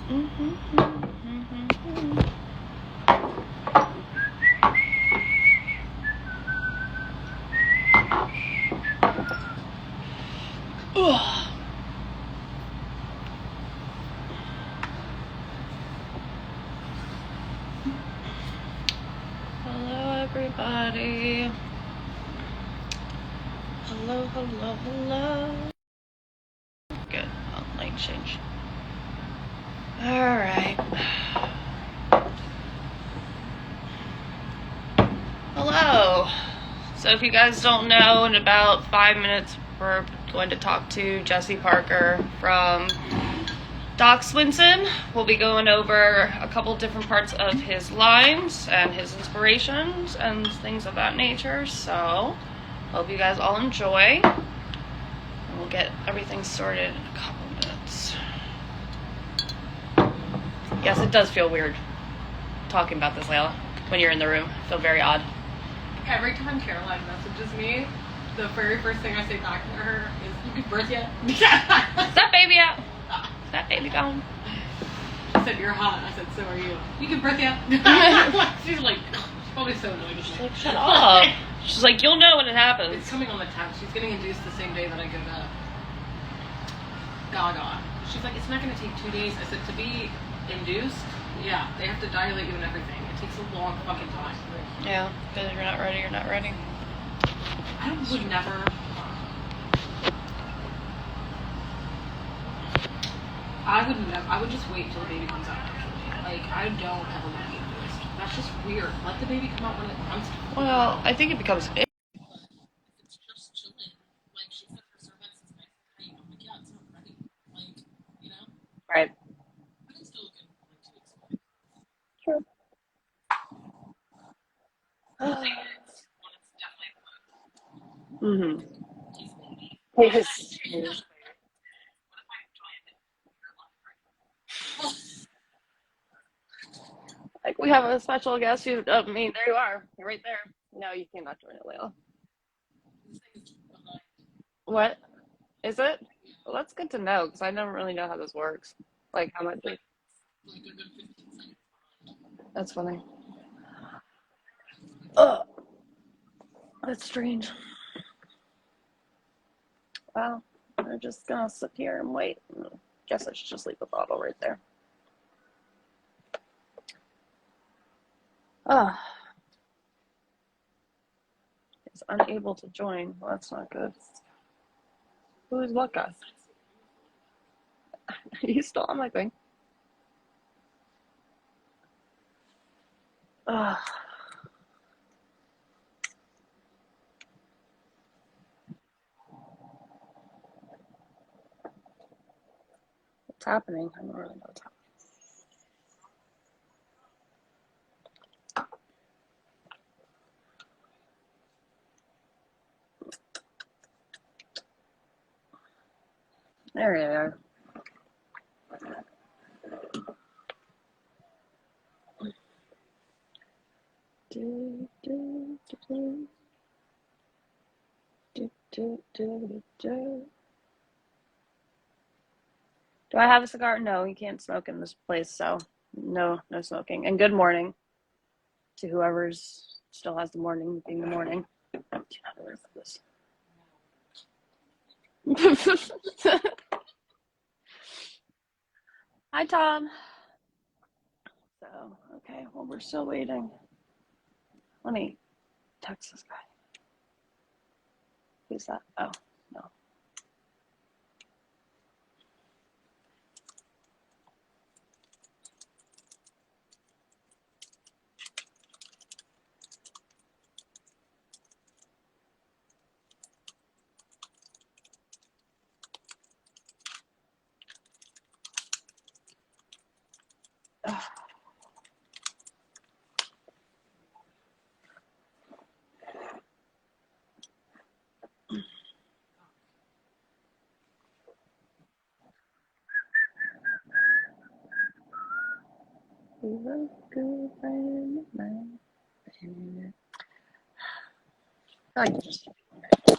Hello, everybody. Hello, hello, hello. Good. Oh, light change. All right. Hello. So if you guys don't know, in about 5 minutes, we're going to talk to Jesse Parker from Doc Swinson. We'll be going over a couple different parts of his lines and his inspirations and things of that nature. So hope you guys all enjoy. And we'll get everything sorted in a couple minutes. Yes, it does feel weird talking about this, Layla, when you're in the room. I feel very odd. Every time Caroline messages me, the very first thing I say back to her is, "You give birth yet?" Is that baby out? Is that baby gone? She said, "You're hot." I said, "So are you." "You give birth yet?" She's like, she's probably so annoyed. She's like, shut up. She's like, you'll know when it happens. It's coming on the 10th. She's getting induced the same day that I go to Gaga. She's like, it's not going to take 2 days. I said, to be induced, yeah, they have to dilate you and everything. It takes a long fucking time. Yeah, because you're not ready, you're not ready. I would never. I would just wait till the baby comes out. Like, I don't ever want to be induced. That's just weird. Let the baby come out when it comes to. Well, I think it becomes. If it's just chilling, like she said, her cervix is nice and tight. I'm like, yeah, it's not ready. Like, you know. Right. But it's still good, like 2 weeks away. True. Mm-hmm. Yes. Like, we have a special guest. There you are. You're right there. No, you cannot join it, Layla. What? Is it? Well, that's good to know, because I never really know how this works. Like, how much. That's funny. Ugh. That's strange. Well, we're just gonna sit here and wait. Guess I should just leave the bottle right there. Is unable to join. Well, that's not good. Who is what guy? He's still on my thing. What's happening? I don't really know what's happening. There you are. Do I have a cigar? No, you can't smoke in this place, so no smoking. And good morning to whoever's still has the morning being the morning. Do you know the rest of this? Hi, Tom. So, okay, well, we're still waiting. Let me text this guy. Who's that? Oh, no.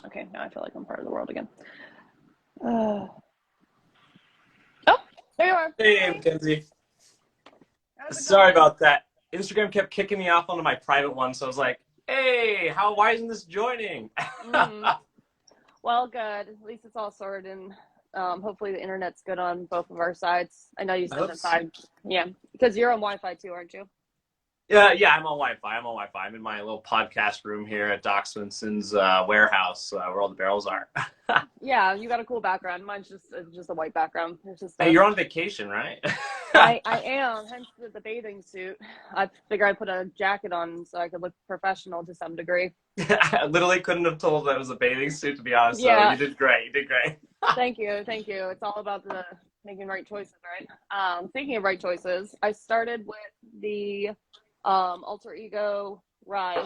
Okay, now I feel like I'm part of the world again. Oh, there you are. Hey, Mackenzie. Sorry about that. Instagram kept kicking me off onto my private one, so I was like, "Hey, why isn't this joining?" Mm-hmm. Well, good. At least it's all sorted, and hopefully the internet's good on both of our sides. I know you I said hope that so. side, yeah, because you're on Wi-Fi too, aren't you? Yeah, I'm on Wi-Fi. I'm in my little podcast room here at Doc Swinson's warehouse, where all the barrels are. Yeah, you got a cool background. Mine's just a white background. It's just Hey, a you're on vacation, right? I am, hence the bathing suit. I figure I put a jacket on so I could look professional to some degree. I literally couldn't have told that it was a bathing suit, to be honest. So Yeah, you did great. You did great. thank you, thank you. It's all about the making right choices, right? Thinking of right choices, I started with the alter ego rye,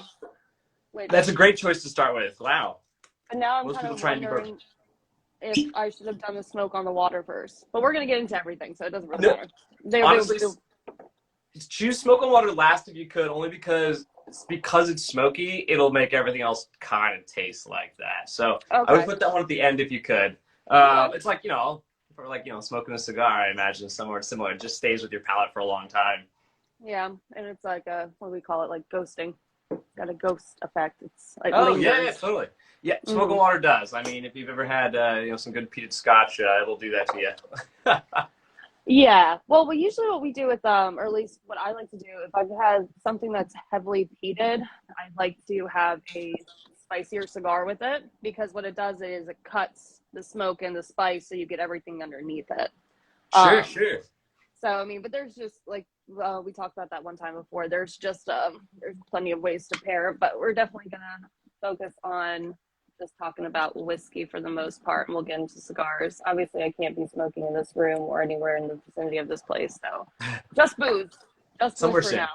That's a which great choice to start with. Wow. and now I'm Most kind people of try and do bourbon. wondering if I should have done the smoke on the water first. But we're gonna get into everything, so it doesn't really No, matter. honestly, choose smoke on water last if you could, only because it's smoky, it'll make everything else kind of taste like that. So I would Okay. put that one at the end if you could. Yeah. It's like for smoking a cigar. I imagine somewhere similar. It just stays with your palate for a long time. Yeah, and it's like a what do we call it? Like ghosting. Got a ghost effect. It's like Oh yeah, lingers. totally. Yeah, smoke Hmm. and water does. I mean, if you've ever had some good peated scotch, it'll do that to you. Yeah. Well, we usually what we do with or at least what I like to do if I've had something that's heavily peated, I like to have a spicier cigar with it because what it does is it cuts the smoke and the spice so you get everything underneath it. Sure, Um, sure. so I mean, but there's just like we talked about that one time before. There's plenty of ways to pair, but we're definitely gonna focus on just talking about whiskey for the most part, and we'll get into cigars. Obviously, I can't be smoking in this room or anywhere in the vicinity of this place, so just booze, just booze Somewhere for soon. now.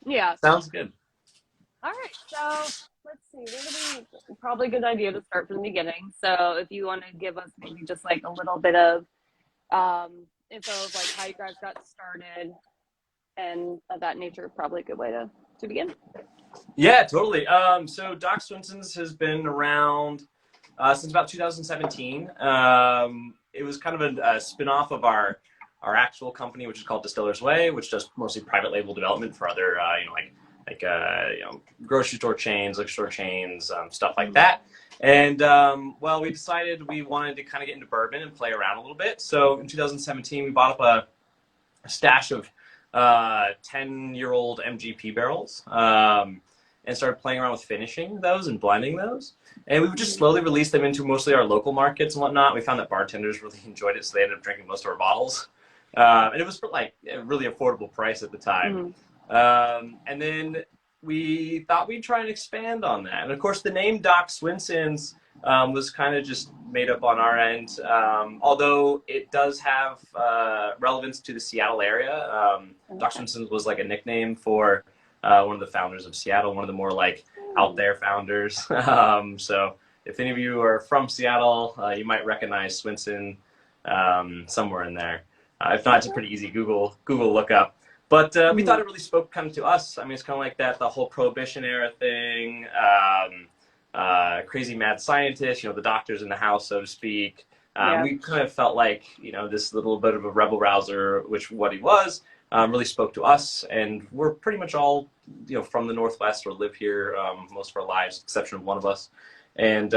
Yeah. Sounds good. All right. So let's see. Probably a good idea to start from the beginning. So if you want to give us maybe just like a little bit of info of like how you guys got started and of that nature, probably a good way to begin. Yeah, totally. So Doc Swinson's has been around since about 2017. It was kind of a spin-off of our actual company, which is called Distiller's Way, which does mostly private label development for other, grocery store chains, liquor store chains, stuff like that. And well, we decided we wanted to kind of get into bourbon and play around a little bit. So in 2017, we bought up a stash of 10-year-old MGP barrels, and started playing around with finishing those and blending those. And we would just slowly release them into mostly our local markets and whatnot. We found that bartenders really enjoyed it, so they ended up drinking most of our bottles. And it was for like a really affordable price at the time. Mm-hmm. And then we thought we'd try and expand on that. And of course, the name Doc Swinson's was kind of just made up on our end, although it does have relevance to the Seattle area. Doc Swinson's was like a nickname for one of the founders of Seattle, one of the more like out there founders. So if any of you are from Seattle, you might recognize Swinson somewhere in there. If not, it's a pretty easy Google look up. But we thought it really spoke kind of to us. I mean, it's kind of like the whole Prohibition era thing, crazy mad scientist, the doctors in the house, so to speak. We kind of felt like, this little bit of a rebel rouser, which what he was, really spoke to us. And we're pretty much all, from the Northwest or live here most of our lives, exception of one of us. And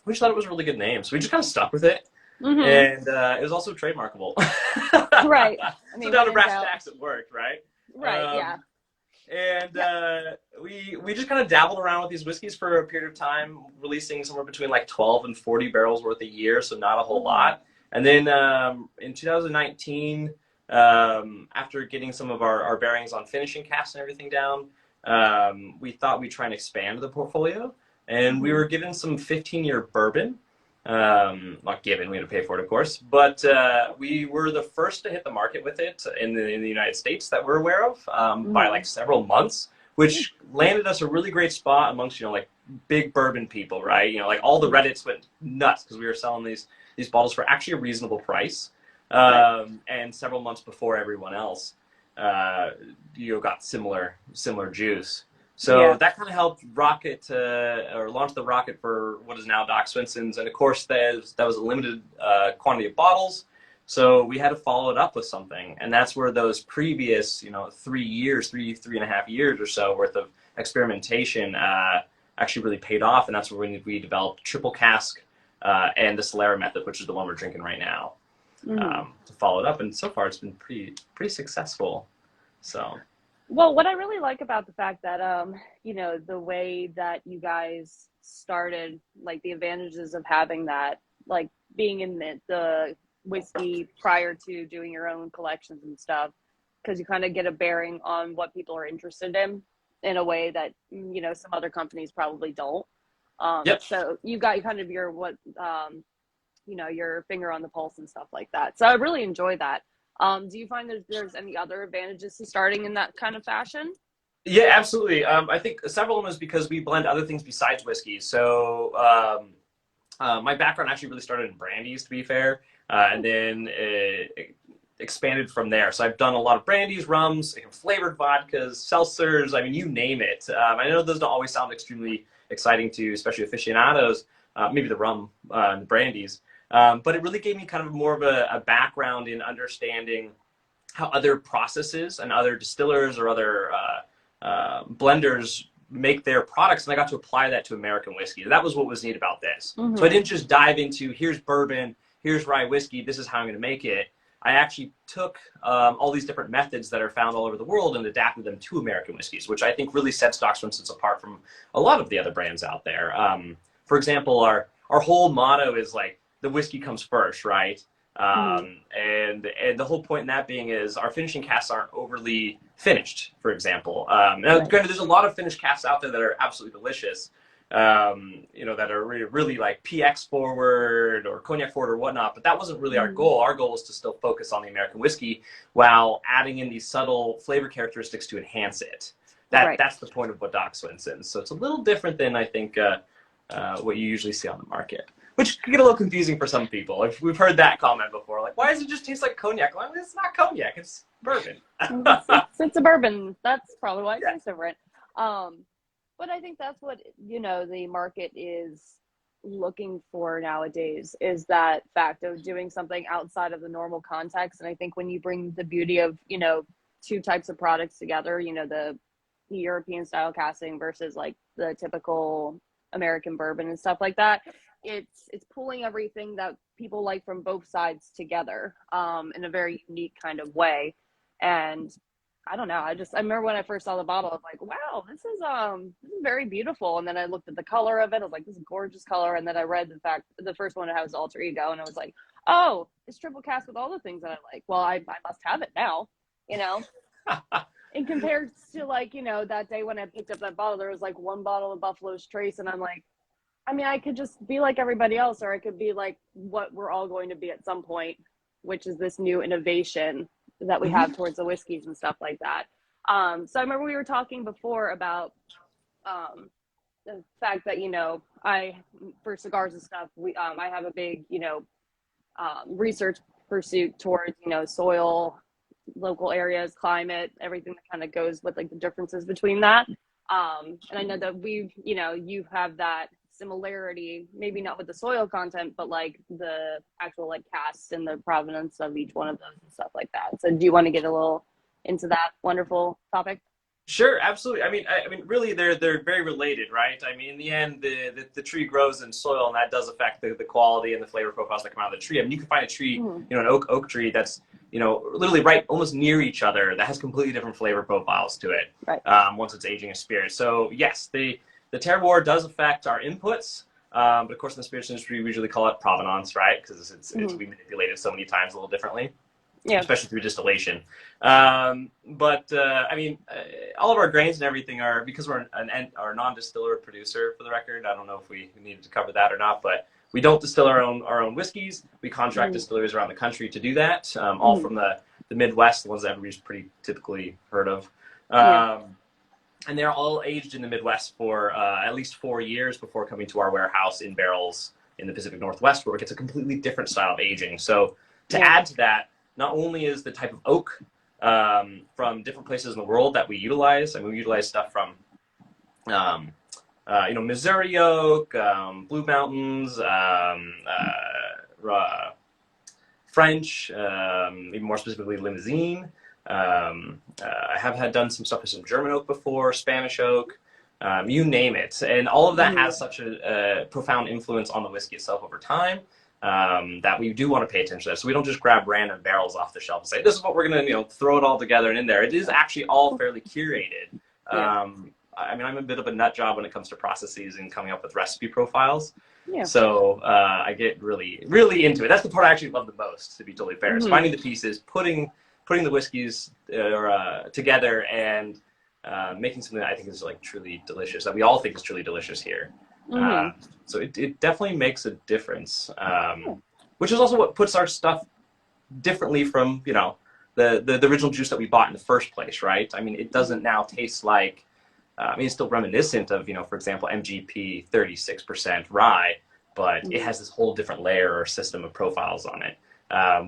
we just thought it was a really good name. So we just kind of stuck with it. Mm-hmm. And it was also trademarkable. Right. I mean, so down to brass tacks, it worked, right? Right. Yeah. And we just kind of dabbled around with these whiskeys for a period of time, releasing somewhere between like 12 and 40 barrels worth a year, so not a whole lot. And then in 2019, after getting some of our bearings on finishing casks and everything down, we thought we'd try and expand the portfolio. And we were given some 15-year bourbon. Not given, we had to pay for it, of course, but we were the first to hit the market with it in the United States that we're aware of by like several months, which landed us a really great spot amongst like big bourbon people, right? Like all the Reddits went nuts because we were selling these bottles for actually a reasonable price, and several months before everyone else got similar juice. So that kind of helped launch the rocket for what is now Doc Swinson's. And of course, that was a limited quantity of bottles. So we had to follow it up with something, and that's where those previous, 3 years, 3.5 years or so worth of experimentation actually really paid off, and that's where we developed triple cask and the Solera method, which is the one we're drinking right now, to follow it up. And so far, it's been pretty successful. So. Well, what I really like about the fact that, the way that you guys started, like the advantages of having that, like being in the whiskey prior to doing your own collections and stuff, because you kind of get a bearing on what people are interested in a way that, some other companies probably don't. Yep. So you got kind of your finger on the pulse and stuff like that. So I really enjoy that. Do you find that there's any other advantages to starting in that kind of fashion? Yeah, absolutely. I think several of them is because we blend other things besides whiskey. So my background actually really started in brandies, to be fair, and then it expanded from there. So I've done a lot of brandies, rums, flavored vodkas, seltzers. I mean, you name it. I know those don't always sound extremely exciting to especially aficionados, maybe the rum and the brandies. But it really gave me kind of more of a background in understanding how other processes and other distillers or other blenders make their products, and I got to apply that to American whiskey. That was what was neat about this. So I didn't just dive into, here's bourbon, here's rye whiskey, this is how I'm going to make it. I actually took all these different methods that are found all over the world and adapted them to American whiskeys, which I think really sets Doc Swinson apart from a lot of the other brands out there. For example, our whole motto is like, the whiskey comes first, right? And the whole point in that being is our finishing casks aren't overly finished, for example. Now, granted, there's a lot of finished casks out there that are absolutely delicious, that are really like PX forward or cognac forward or whatnot, but that wasn't really our goal. Our goal was to still focus on the American whiskey while adding in these subtle flavor characteristics to enhance it. That's the point of what Doc Swinson. So it's a little different than I think what you usually see on the market, which can get a little confusing for some people. We've heard that comment before, like, why does it just taste like cognac? Well, it's not cognac, it's bourbon. It's a bourbon. That's probably why it tastes different. But I think that's what, the market is looking for nowadays, is that fact of doing something outside of the normal context. And I think when you bring the beauty of, two types of products together, the European style casting versus like the typical American bourbon and stuff like that, it's pulling everything that people like from both sides together in a very unique kind of way. And I don't know, I remember when I first saw the bottle, I was like, wow, this is very beautiful. And then I looked at the color of it, I was like, this is a gorgeous color. And then I read the first one, it has alter ego, and I was like, oh, it's triple cast with all the things that I like. Well, I must have it now, And compared to that day when I picked up that bottle, there was like one bottle of Buffalo's Trace, and I'm like, I mean, I could just be like everybody else, or I could be like what we're all going to be at some point, which is this new innovation that we have towards the whiskeys and stuff like that. So I remember we were talking before about the fact that, for cigars and stuff, I have a big, research pursuit towards, soil, local areas, climate, everything that kind of goes with like the differences between that. And I know that you have that similarity, maybe not with the soil content, but like the actual like casts and the provenance of each one of those and stuff like that. So do you want to get a little into that wonderful topic? Sure, absolutely. I mean, really, they're very related, right? I mean, in the end, the tree grows in soil, and that does affect the quality and the flavor profiles that come out of the tree. I mean, you can find a tree, an oak tree that's literally right almost near each other that has completely different flavor profiles to it. Right. Once it's aging a spirit. So yes, the terroir does affect our inputs, but of course in the spirits industry we usually call it provenance, right? Because it's we manipulated so many times a little differently, especially through distillation. But I mean, all of our grains and everything are, because we're our non-distiller producer, for the record. I don't know if we needed to cover that or not, but we don't distill our own whiskeys. We contract distilleries around the country to do that, all from the Midwest, the ones that everybody's pretty typically heard of. And they're all aged in the Midwest for at least 4 years before coming to our warehouse in barrels in the Pacific Northwest, where it gets a completely different style of aging. So to add to that, not only is the type of oak from different places in the world that we utilize, we utilize stuff from, Missouri oak, Blue Mountains, French, even more specifically Limousine. I have had done some stuff with some German oak before, Spanish oak, you name it. And all of that has such a profound influence on the whiskey itself over time that we do want to pay attention to that. So we don't just grab random barrels off the shelf and say, this is what we're going to, throw it all together and in there. It is actually all fairly curated. Yeah. I mean, I'm a bit of a nut job when it comes to processes and coming up with recipe profiles. Yeah. So I get really, really into it. That's the part I actually love the most, to be totally fair, is finding the pieces, putting the whiskeys together and making something that I think is like truly delicious, that we all think is truly delicious here. So it definitely makes a difference, which is also what puts our stuff differently from, the original juice that we bought in the first place, right? I mean, it doesn't now taste like, it's still reminiscent of, for example, MGP 36% rye, but it has this whole different layer or system of profiles on it.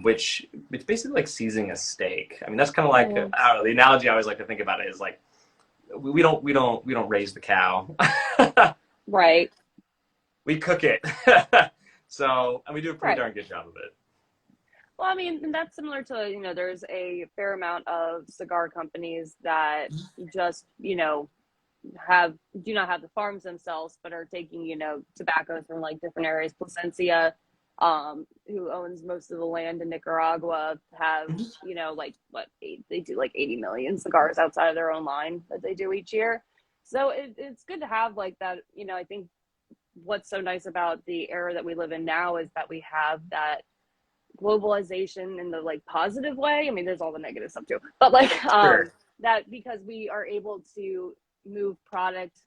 Which it's basically like seasoning a steak. I mean, that's kind of like, I don't know, the analogy I always like to think about it is like, we don't raise the cow. Right. We cook it. So, and we do a pretty darn good job of it. Well, I mean, that's similar to, there's a fair amount of cigar companies that just, do not have the farms themselves, but are taking, tobaccos from like different areas. Plasencia, who owns most of the land in Nicaragua, have, they do like 80 million cigars outside of their own line that they do each year. So it's good to have like that. I think what's so nice about the era that we live in now is that we have that globalization in the like positive way. I mean, there's all the negative stuff too, but like that because we are able to move product,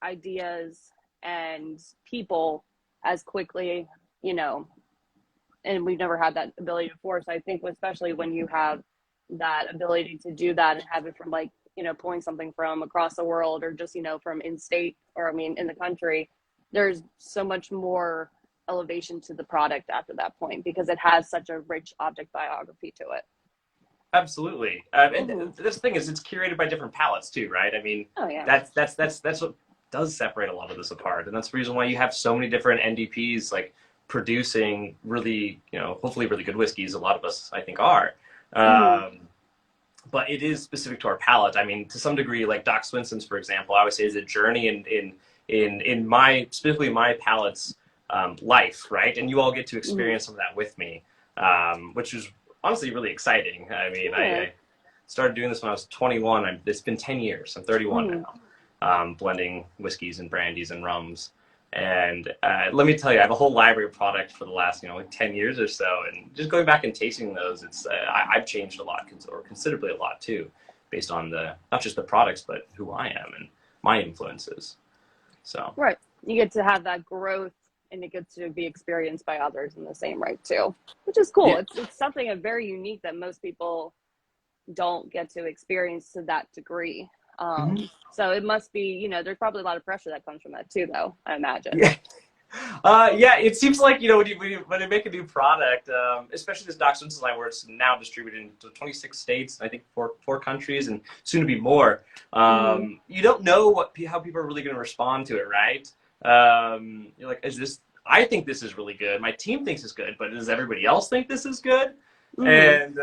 ideas, and people as quickly, and we've never had that ability before. So I think especially when you have that ability to do that and have it from like, pulling something from across the world or just, from in state or in the country, there's so much more elevation to the product after that point because it has such a rich object biography to it. Absolutely. And this thing is, it's curated by different palates too, right? I mean, that's what does separate a lot of this apart. And that's the reason why you have so many different NDPs like producing really, hopefully really good whiskeys. A lot of us, I think, are. But it is specific to our palate. I mean, to some degree, like Doc Swinson's, for example, I would say is a journey in my, specifically my palate's life, right? And you all get to experience some of that with me, which is honestly really exciting. I mean, I started doing this when I was 21. It's been 10 years. I'm 31 now, blending whiskeys and brandies and rums. And let me tell you, I have a whole library of product for the last, like 10 years or so. And just going back and tasting those, it's I've changed a lot, or considerably a lot too, based on not just the products, but who I am and my influences. So right, you get to have that growth, and it gets to be experienced by others in the same right too, which is cool. It's something very unique that most people don't get to experience to that degree. So it must be, there's probably a lot of pressure that comes from that too, though, I imagine. It seems like, when you make a new product, especially this Doc Swinson line where it's now distributed into 26 states, I think four countries, and soon to be more, you don't know how people are really going to respond to it, right? You're like, I think this is really good. My team thinks it's good, but does everybody else think this is good? And,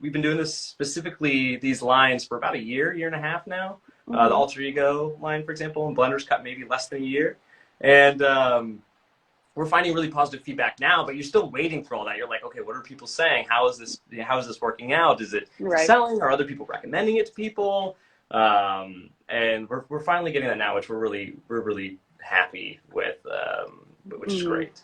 we've been doing this specifically, these lines for about a year and a half now. The Alter Ego line, for example, and Blenders Cup maybe less than a year. And we're finding really positive feedback now, but you're still waiting for all that. You're like, okay, what are people saying? How is this working out? Is it selling? Are other people recommending it to people? And we're finally getting that now, which we're really happy with, which is great.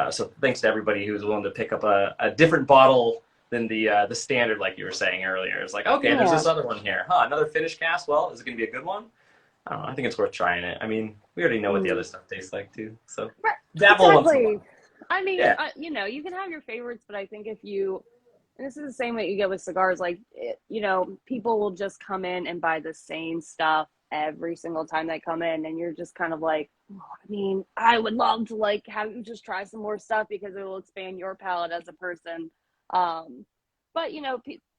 So thanks to everybody who's willing to pick up a different bottle than the standard, like you were saying earlier. It's like, okay, there's this other one here. Another finish cast? Well, is it going to be a good one? I don't know. I think it's worth trying it. I mean, we already know what the other stuff tastes like, too. So dabble once in a while. I mean, you can have your favorites, but I think and this is the same way you get with cigars, like, people will just come in and buy the same stuff every single time they come in, and you're just kind of like, I would love to, like, have you just try some more stuff because it will expand your palate as a person. But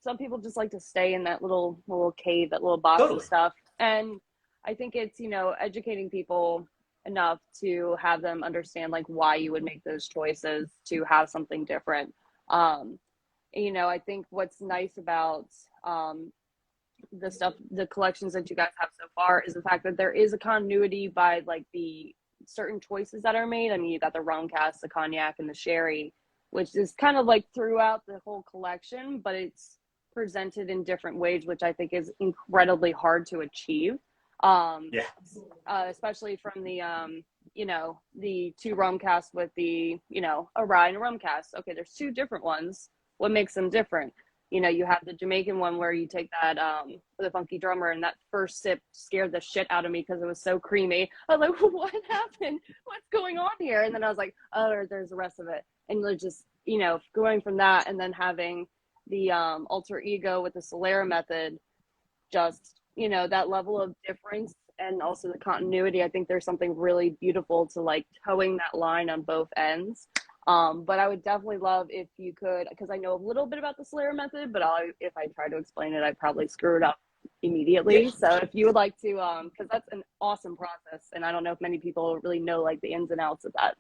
some people just like to stay in that little cave, that little box of stuff. And I think it's, educating people enough to have them understand like why you would make those choices to have something different. You know, I think what's nice about the collections that you guys have so far is the fact that there is a continuity by like the certain choices that are made. I mean, you got the rum cast, the cognac, and the sherry, which is kind of like throughout the whole collection, but it's presented in different ways, which I think is incredibly hard to achieve. Yeah. Especially from the you know, the two rum casts with the, you know, a rye and a rum cast. Okay, there's two different ones. What makes them different? You know, you have the Jamaican one where you take that the funky drummer, and that first sip scared the shit out of me because it was so creamy. I was like, what happened? What's going on here? And then I was like, oh, there's the rest of it. And they're just, you know, going from that and then having the alter ego with the Solera method, just, you know, that level of difference and also the continuity. I think there's something really beautiful to like towing that line on both ends. But I would definitely love if you could, because I know a little bit about the Solera method, but if I try to explain it, I'd probably screw it up immediately. Yeah. So if you would like to, because that's an awesome process, and I don't know if many people really know like the ins and outs of that.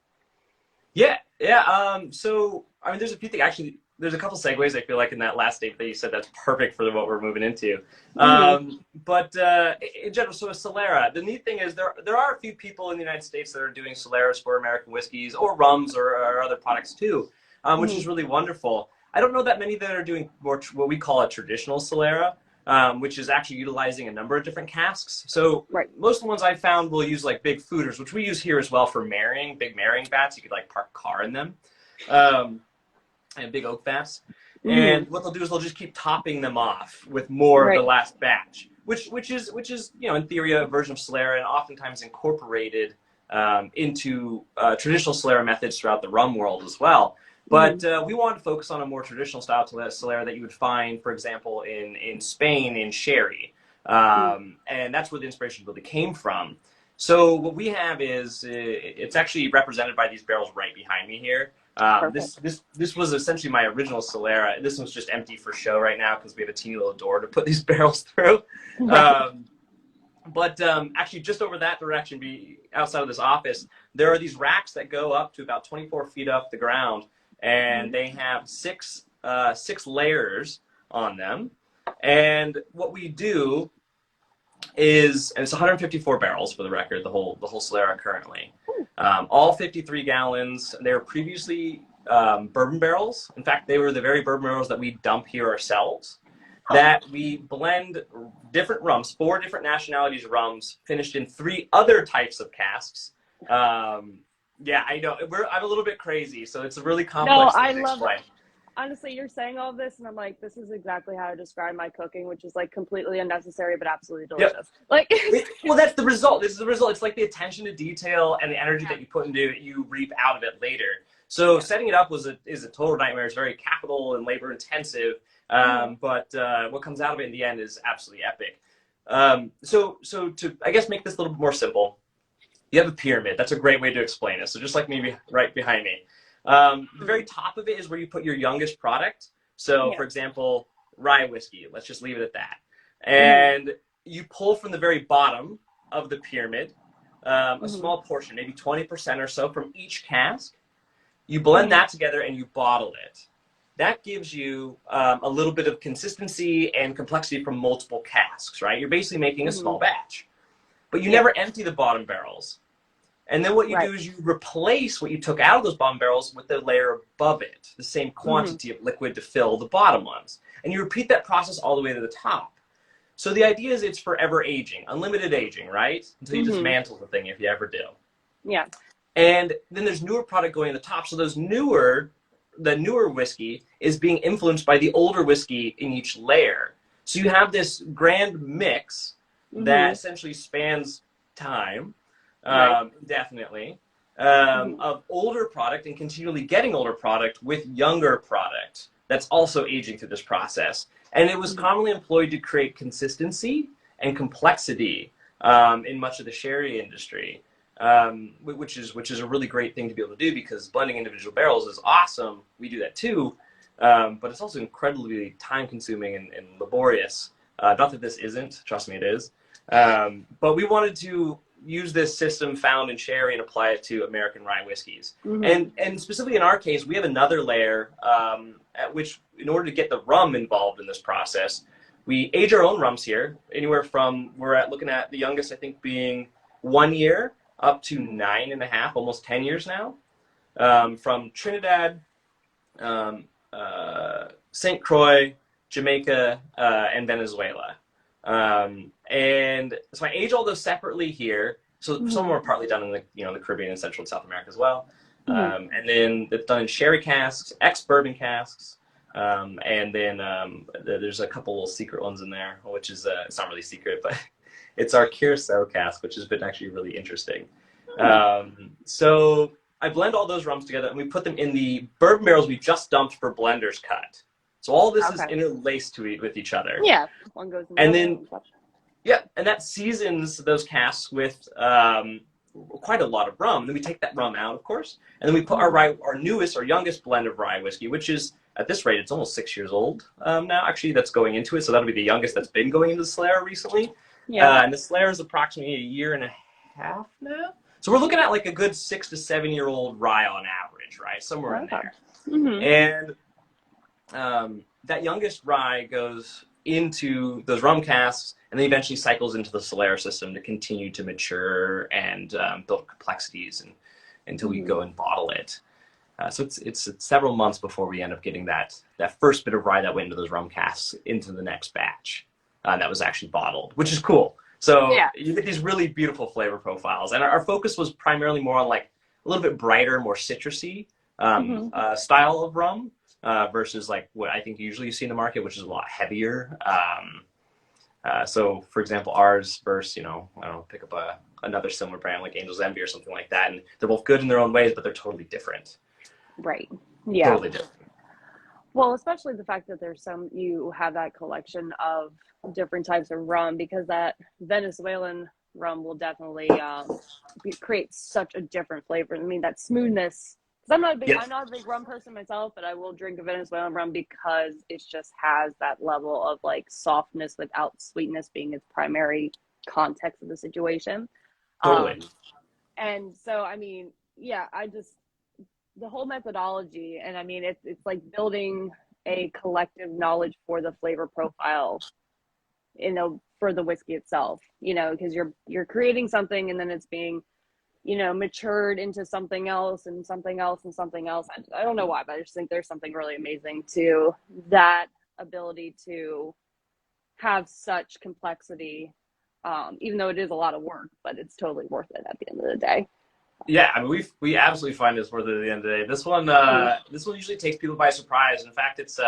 Yeah, yeah. So, I mean, there's a few things. Actually, there's a couple segues I feel like in that last statement that you said that's perfect for what we're moving into. But in general, so a Solera, the neat thing is there are a few people in the United States that are doing Soleras for American whiskeys or rums or other products too, which is really wonderful. I don't know that many that are doing more what we call a traditional Solera. Which is actually utilizing a number of different casks. So most of the ones I found will use like big fooders, which we use here as well for marrying, big marrying vats. You could like park a car in them, and big oak vats. And what they'll do is they'll just keep topping them off with more of the last batch, which is you know, in theory a version of Solera and oftentimes incorporated into traditional Solera methods throughout the rum world as well. But we wanted to focus on a more traditional style Solera that you would find, for example, in Spain in sherry. And that's where the inspiration really came from. So what we have is, it's actually represented by these barrels right behind me here. This was essentially my original Solera. This one's just empty for show right now because we have a teeny little door to put these barrels through. But actually, just over that direction, outside of this office, there are these racks that go up to about 24 feet off the ground. And they have six layers on them. And what we do is, and it's 154 barrels for the record, the whole Solera currently. All 53 gallons. They were previously bourbon barrels. In fact, they were the very bourbon barrels that we dump here ourselves. That we blend different rums, 4 different nationalities rums, finished in 3 other types of casks. Yeah, I know. I'm a little bit crazy, so it's a really complex thing to explain. Honestly, you're saying all this, and I'm like, this is exactly how I describe my cooking, which is like completely unnecessary but absolutely delicious. Yep. Like, well, that's the result. This is the result. It's like the attention to detail and the energy that you put into it, you reap out of it later. So setting it up is a total nightmare. It's very capital and labor intensive, but what comes out of it in the end is absolutely epic. So to, I guess, make this a little bit more simple, you have a pyramid. That's a great way to explain it. So just like maybe right behind me. The very top of it is where you put your youngest product. So, for example, rye whiskey. Let's just leave it at that. And you pull from the very bottom of the pyramid a small portion, maybe 20% or so from each cask. You blend that together and you bottle it. That gives you a little bit of consistency and complexity from multiple casks, right? You're basically making a small batch. But you never empty the bottom barrels. And then what you do is you replace what you took out of those bottom barrels with the layer above it, the same quantity of liquid to fill the bottom ones. And you repeat that process all the way to the top. So the idea is it's forever aging, unlimited aging, right? Until you dismantle the thing, if you ever do. Yeah. And then there's newer product going at the top. So the newer whiskey is being influenced by the older whiskey in each layer. So you have this grand mix that essentially spans time. Definitely, of older product and continually getting older product with younger product that's also aging through this process. And it was commonly employed to create consistency and complexity in much of the sherry industry, which is a really great thing to be able to do because blending individual barrels is awesome. We do that too, but it's also incredibly time-consuming and laborious. Not that this isn't, trust me, it is. But we wanted to use this system found in sherry and apply it to American rye whiskeys. Mm-hmm. And specifically in our case, we have another layer at which, in order to get the rum involved in this process, we age our own rums here, anywhere from, looking at the youngest, I think, being 1 year up to 9.5, almost 10 years now, from Trinidad, St. Croix, Jamaica, and Venezuela. And so I age all those separately here. So some of them are partly done in the Caribbean and Central and South America as well. And then it's done in sherry casks, ex-bourbon casks. And then there's a couple little secret ones in there, which is, it's not really secret, but it's our curacao cask, which has been actually really interesting. So I blend all those rums together and we put them in the bourbon barrels we just dumped for blender's cut. So all this is interlaced with each other. Yeah. One goes in and then, yeah, and that seasons those casks with quite a lot of rum. Then we take that rum out, of course, and then we put our youngest blend of rye whiskey, which is, at this rate, it's almost 6 years old now, actually, that's going into it. So that'll be the youngest that's been going into the Solera recently. Yeah. And the Solera is approximately 1.5 years now. So we're looking at like a good 6 to 7 year old rye on average, right? Somewhere in there. And that youngest rye goes into those rum casks and then eventually cycles into the Solera system to continue to mature and build complexities until we go and bottle it. So it's several months before we end up getting that first bit of rye that went into those rum casks into the next batch that was actually bottled, which is cool. So you get these really beautiful flavor profiles. And our focus was primarily more on like a little bit brighter, more citrusy style of rum versus like what I think usually you see in the market, which is a lot heavier. So, for example, ours versus, I don't know, pick up another similar brand like Angel's Envy or something like that. And they're both good in their own ways, but they're totally different. Right. Yeah. Totally different. Well, especially the fact that you have that collection of different types of rum, because that Venezuelan rum will definitely create such a different flavor. I mean, that smoothness. Because I'm not a big rum person myself, but I will drink a Venezuelan rum because it just has that level of like softness without sweetness being its primary context of the situation. Totally. And so, I mean, yeah, the whole methodology, and I mean, it's like building a collective knowledge for the flavor profile, for the whiskey itself, because you're creating something and then it's being, matured into something else and something else and something else. I don't know why, but I just think there's something really amazing to that ability to have such complexity, even though it is a lot of work, but it's totally worth it at the end of the day. Yeah, I mean, we absolutely find this worth it at the end of the day. This one usually takes people by surprise. In fact, it's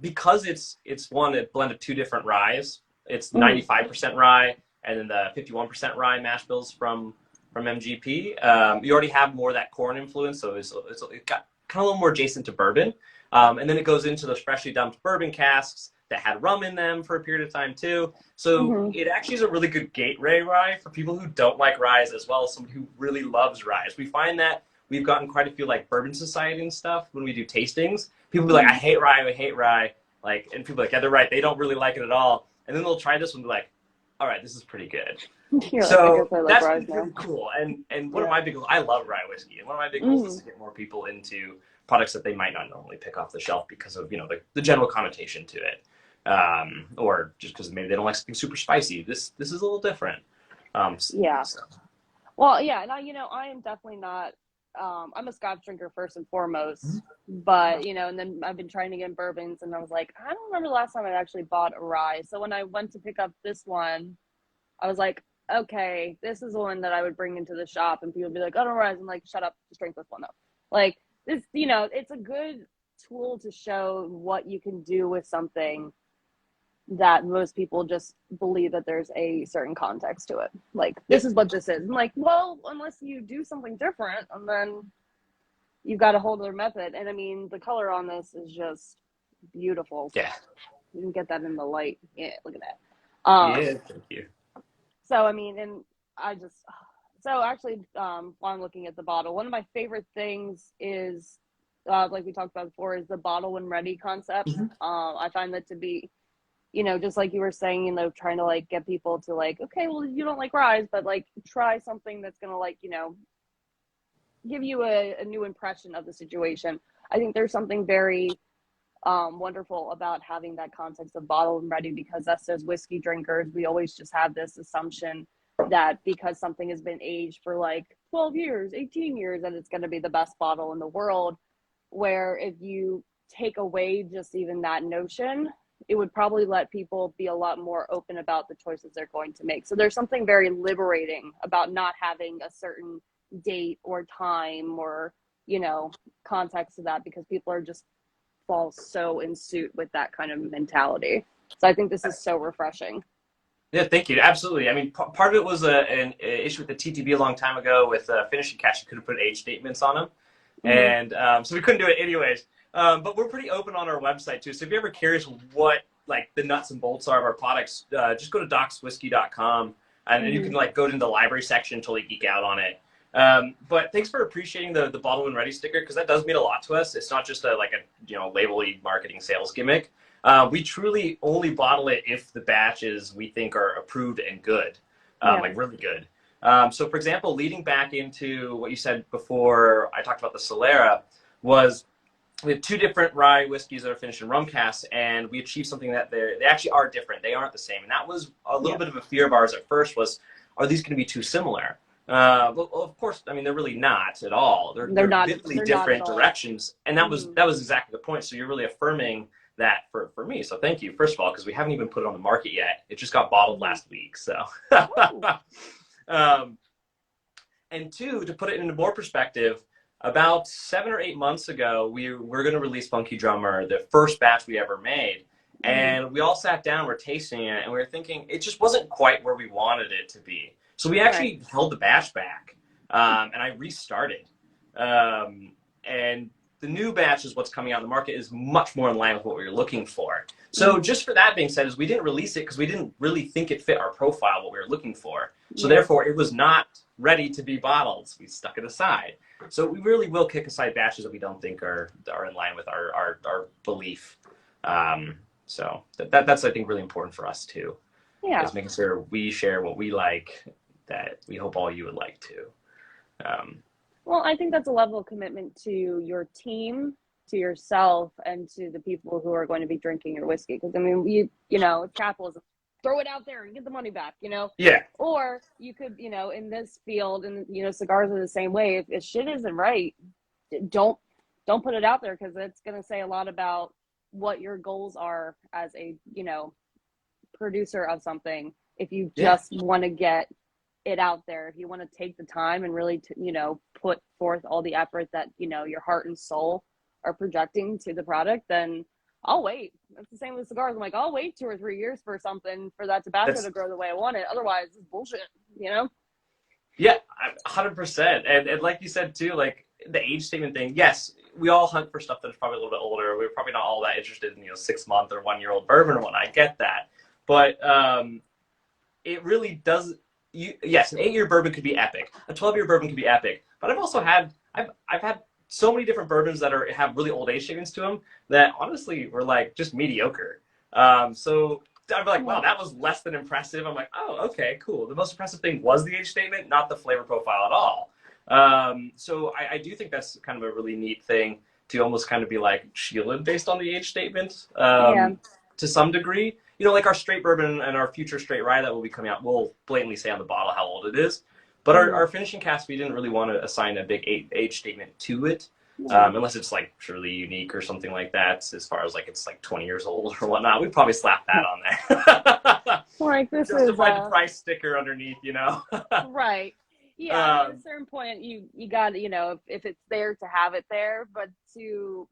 because it's one that blended two different ryes. It's 95% rye and then the 51% rye mash bills from MGP. You already have more of that corn influence, so it got kind of a little more adjacent to bourbon. And then it goes into those freshly dumped bourbon casks that had rum in them for a period of time too. So it actually is a really good gateway rye for people who don't like ryes, as well as somebody who really loves ryes. We find that we've gotten quite a few like Bourbon Society and stuff when we do tastings. People be like, I hate rye. Like, and people are like, yeah, they're right. They don't really like it at all. And then they'll try this one and be like, all right, this is pretty good. So that's really cool. And one of my big goals, I love rye whiskey. And one of my big goals is to get more people into products that they might not normally pick off the shelf because of, the general connotation to it. Or just because maybe they don't like something super spicy. This is a little different. So. Well, yeah, and I am definitely not. I'm a Scotch drinker first and foremost, but and then I've been trying to get bourbons, and I was like, I don't remember the last time I actually bought a rye. So when I went to pick up this one, I was like, okay, this is the one that I would bring into the shop, and people would be like, oh, no, ryes. I'm like, shut up, just drink this one though. Like this, it's a good tool to show what you can do with something that most people just believe that there's a certain context to it. Like, this is what this is. I'm like, well, unless you do something different, and then you've got a whole other method. And I mean, the color on this is just beautiful. Yeah. You can get that in the light. Yeah, look at that. Yeah, thank you. So, I mean, so actually, while I'm looking at the bottle, one of my favorite things is, like we talked about before, is the bottle when ready concept. I find that to be just like you were saying, trying to like get people to like, okay, well, you don't like rye, but like try something that's gonna like, give you a new impression of the situation. I think there's something very wonderful about having that context of bottled and ready, because us as whiskey drinkers, we always just have this assumption that because something has been aged for like 12 years, 18 years, that it's going to be the best bottle in the world. Where if you take away just even that notion, it would probably let people be a lot more open about the choices they're going to make. So there's something very liberating about not having a certain date or time or, context to that, because people are just fall so in suit with that kind of mentality. So I think this is so refreshing. Yeah, thank you. Absolutely. I mean, part of it was an issue with the TTB a long time ago with finishing cash. You couldn't put age statements on them. Mm-hmm. And so we couldn't do it anyways. But we're pretty open on our website too. So if you're ever curious what like the nuts and bolts are of our products, just go to docswhiskey.com and you can like go into the library section and totally geek out on it. But thanks for appreciating the bottle when ready sticker, because that does mean a lot to us. It's not just a label-y marketing sales gimmick. We truly only bottle it if the batches we think are approved and good, like really good. So, for example, leading back into what you said before I talked about the Solera, was we have two different rye whiskeys that are finished in rum casks, and we achieved something that they actually are different. They aren't the same. And that was a little bit of a fear of ours at first, was, are these going to be too similar? Well, of course, I mean, they're really not at all. They're not vividly different directions. And that was exactly the point. So you're really affirming that for me. So thank you, first of all, because we haven't even put it on the market yet. It just got bottled last week. So, and two, to put it into more perspective, about 7 or 8 months ago, we were going to release Funky Drummer, the first batch we ever made. And we all sat down, we're tasting it, and we were thinking it just wasn't quite where we wanted it to be. So we actually held the batch back, and I restarted. And the new batch is what's coming out in the market is much more in line with what we were looking for. So just for that being said, is we didn't release it because we didn't really think it fit our profile, what we were looking for. So therefore, it was not ready to be bottled. So we stuck it aside. So we really will kick aside batches that we don't think are in line with our belief. So that's, I think, really important for us too. Yeah. Is making sure we share what we like, that we hope all you would like too. Well, I think that's a level of commitment to your team, to yourself, and to the people who are going to be drinking your whiskey. Because I mean, it's capitalism. Throw it out there and get the money back, Yeah. Or you could, in this field, and cigars are the same way. If shit isn't right, don't put it out there, because it's going to say a lot about what your goals are as a producer of something. If you just want to get it out there, if you want to take the time and really put forth all the effort that your heart and soul are projecting to the product, then I'll wait. It's the same with cigars. I'm like, I'll wait 2 or 3 years for something, for that tobacco to grow the way I want it. Otherwise, it's bullshit, Yeah, 100%. And like you said too, like the age statement thing, yes, we all hunt for stuff that's probably a little bit older. We're probably not all that interested in 6-month or 1-year-old bourbon or what. I get that. But it really does. Yes, an 8-year bourbon could be epic. A 12-year bourbon could be epic. But I've also had so many different bourbons that have really old age statements to them that honestly were like just mediocre. So I'm like, wow, that was less than impressive. I'm like, oh, okay, cool. The most impressive thing was the age statement, not the flavor profile at all. So I do think that's kind of a really neat thing to almost kind of be like shielded based on the age statement to some degree. Like our straight bourbon and our future straight rye that will be coming out, we'll blatantly say on the bottle how old it is. But our finishing cask, we didn't really want to assign a big age statement to it, unless it's like truly unique or something like that. As far as like it's like 20 years old or whatnot, we'd probably slap that on there. Like this justify the price sticker underneath, Right. Yeah. At a certain point, you got to, if it's there to have it there, but to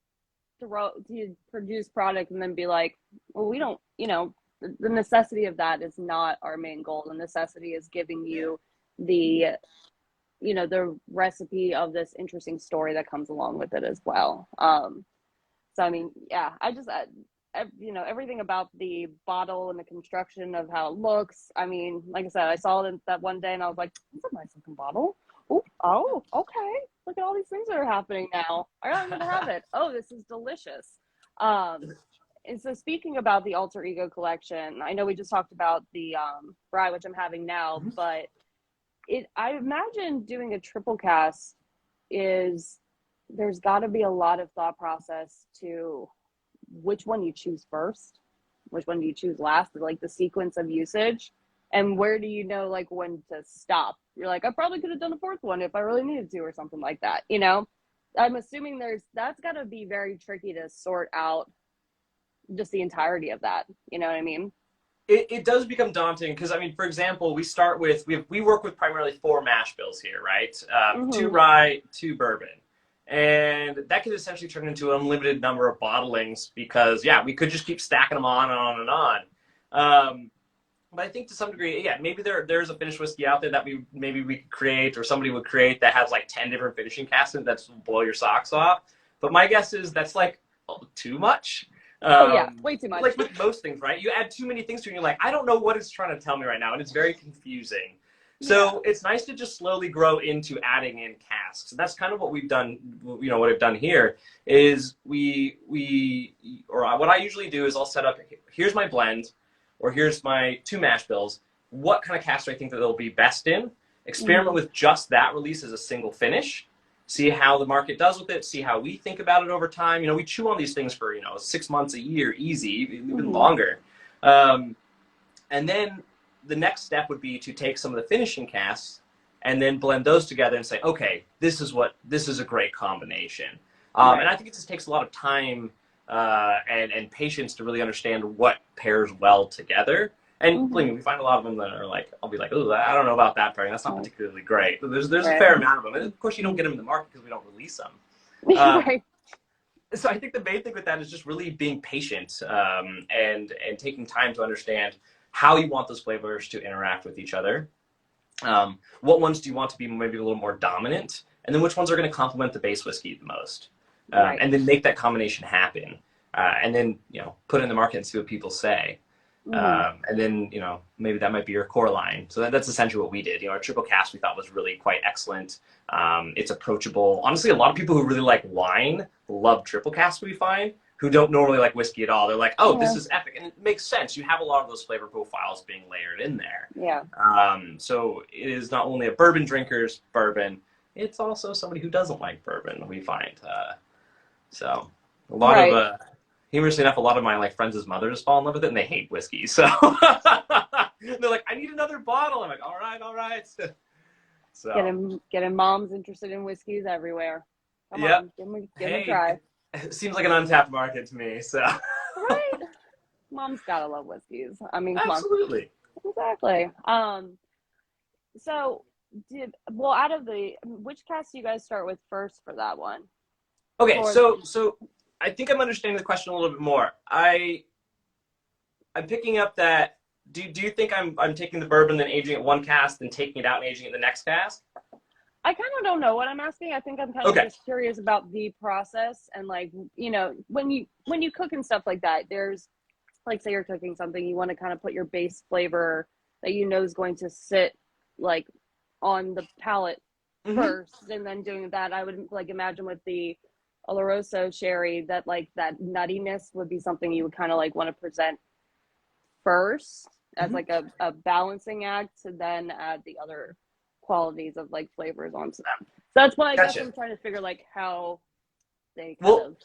produce product and then be like, well, we don't, the necessity of that is not our main goal. The necessity is giving you the recipe of this interesting story that comes along with it as well. So I mean, yeah, everything about the bottle and the construction of how it looks. I mean, like I said, I saw it that one day and I was like, that's a nice looking bottle. Oh, okay. Look at all these things that are happening now. I don't even have it. Oh, this is delicious. and so speaking about the Alter Ego collection, I know we just talked about the rye, which I'm having now, Mhm. but I imagine doing a triple cast is there's got to be a lot of thought process to which one you choose first, which one do you choose last, like the sequence of usage, and where do you know like when to stop. You're like, I probably could have done a fourth one if I really needed to or something like that, you know. I'm assuming that's got to be very tricky to sort out just the entirety of that, you know what I mean? It does become daunting because, I mean, for example, we work with primarily 4 mash bills here, right? 2 Mm-hmm. rye, 2 bourbon. And that could essentially turn into an unlimited number of bottlings because, yeah, we could just keep stacking them on and on and on. But I think to some degree, yeah, maybe there's a finished whiskey out there that maybe we could create or somebody would create that has like 10 different finishing casts in that's blow your socks off. But my guess is that's like too much. Oh yeah, way too much. Like with most things, right? You add too many things to it and you're like, I don't know what it's trying to tell me right now. And it's very confusing. So it's nice to just slowly grow into adding in casks. And that's kind of what we've done, you know, what I've done here is what I usually do is I'll set up, here's my blend, or here's my 2 mash bills. What kind of cask do I think that they'll be best in? Experiment with just that release as a single finish. See how the market does with it, see how we think about it over time. You know, we chew on these things for, you know, 6 months, a year, easy, even longer. And then the next step would be to take some of the finishing casks and then blend those together and say, okay, this is a great combination. And I think it just takes a lot of time and patience to really understand what pairs well together. And believe me, we find a lot of them that are like, I'll be like, oh, I don't know about that pairing. That's not particularly great. But there's a fair amount of them. And of course, you don't get them in the market because we don't release them. So I think the main thing with that is just really being patient and taking time to understand how you want those flavors to interact with each other. What ones do you want to be maybe a little more dominant? And then which ones are going to complement the base whiskey the most? And then make that combination happen. And then, you know, put it in the market and see what people say. And then, you know, maybe that might be your core line. So that's essentially what we did. You know, our triple cast we thought was really quite excellent. It's approachable. Honestly, a lot of people who really like wine love triple cast, we find, who don't normally like whiskey at all. They're like, oh, this is epic. And it makes sense. You have a lot of those flavor profiles being layered in there. So it is not only a bourbon drinker's bourbon, it's also somebody who doesn't like bourbon, we find. So a lot of... humorously enough, a lot of my like friends' mothers fall in love with it, and they hate whiskey. So they're like, "I need another bottle." I'm like, "All right." So getting moms interested in whiskeys everywhere. Come on, give them a try. It seems like an untapped market to me. So right, moms gotta love whiskeys. I mean, come absolutely, on. Exactly. So out of which cast do you guys start with first for that one? Okay, so I think I'm understanding the question a little bit more. I'm picking up that. Do you think I'm taking the bourbon and aging it one cast and taking it out and aging it the next cast? I kind of don't know what I'm asking. I think I'm kind of just curious about the process and like, you know, when you cook and stuff like that, there's like, say you're cooking something, you want to kind of put your base flavor that you know is going to sit like on the palate first, and then doing that, I would like imagine with the Oloroso sherry that like that nuttiness would be something you would kind of like want to present first as like a balancing act to then add the other qualities of like flavors onto them. So that's why I guess I'm trying to figure like how they kind of.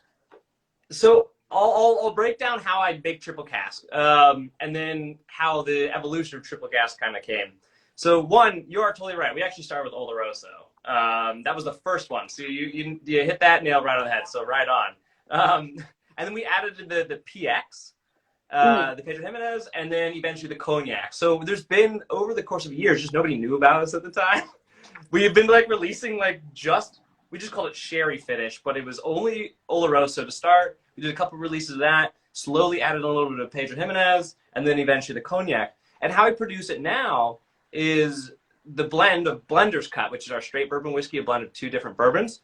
So I'll break down how I make triple cask, and then how the evolution of triple cask kind of came. So one, you are totally right. We actually started with Oloroso. That was the first one. So you hit that nail right on the head. So right on. And then we added the PX, the Pedro Jimenez, and then eventually the cognac. So there's been, over the course of years, just nobody knew about us at the time. We have been like releasing like we just called it sherry finish, but it was only Oloroso to start. We did a couple releases of that, slowly added a little bit of Pedro Jimenez, and then eventually the cognac. And how I produce it now is the blend of Blender's Cut, which is our straight bourbon whiskey, a blend of 2 different bourbons,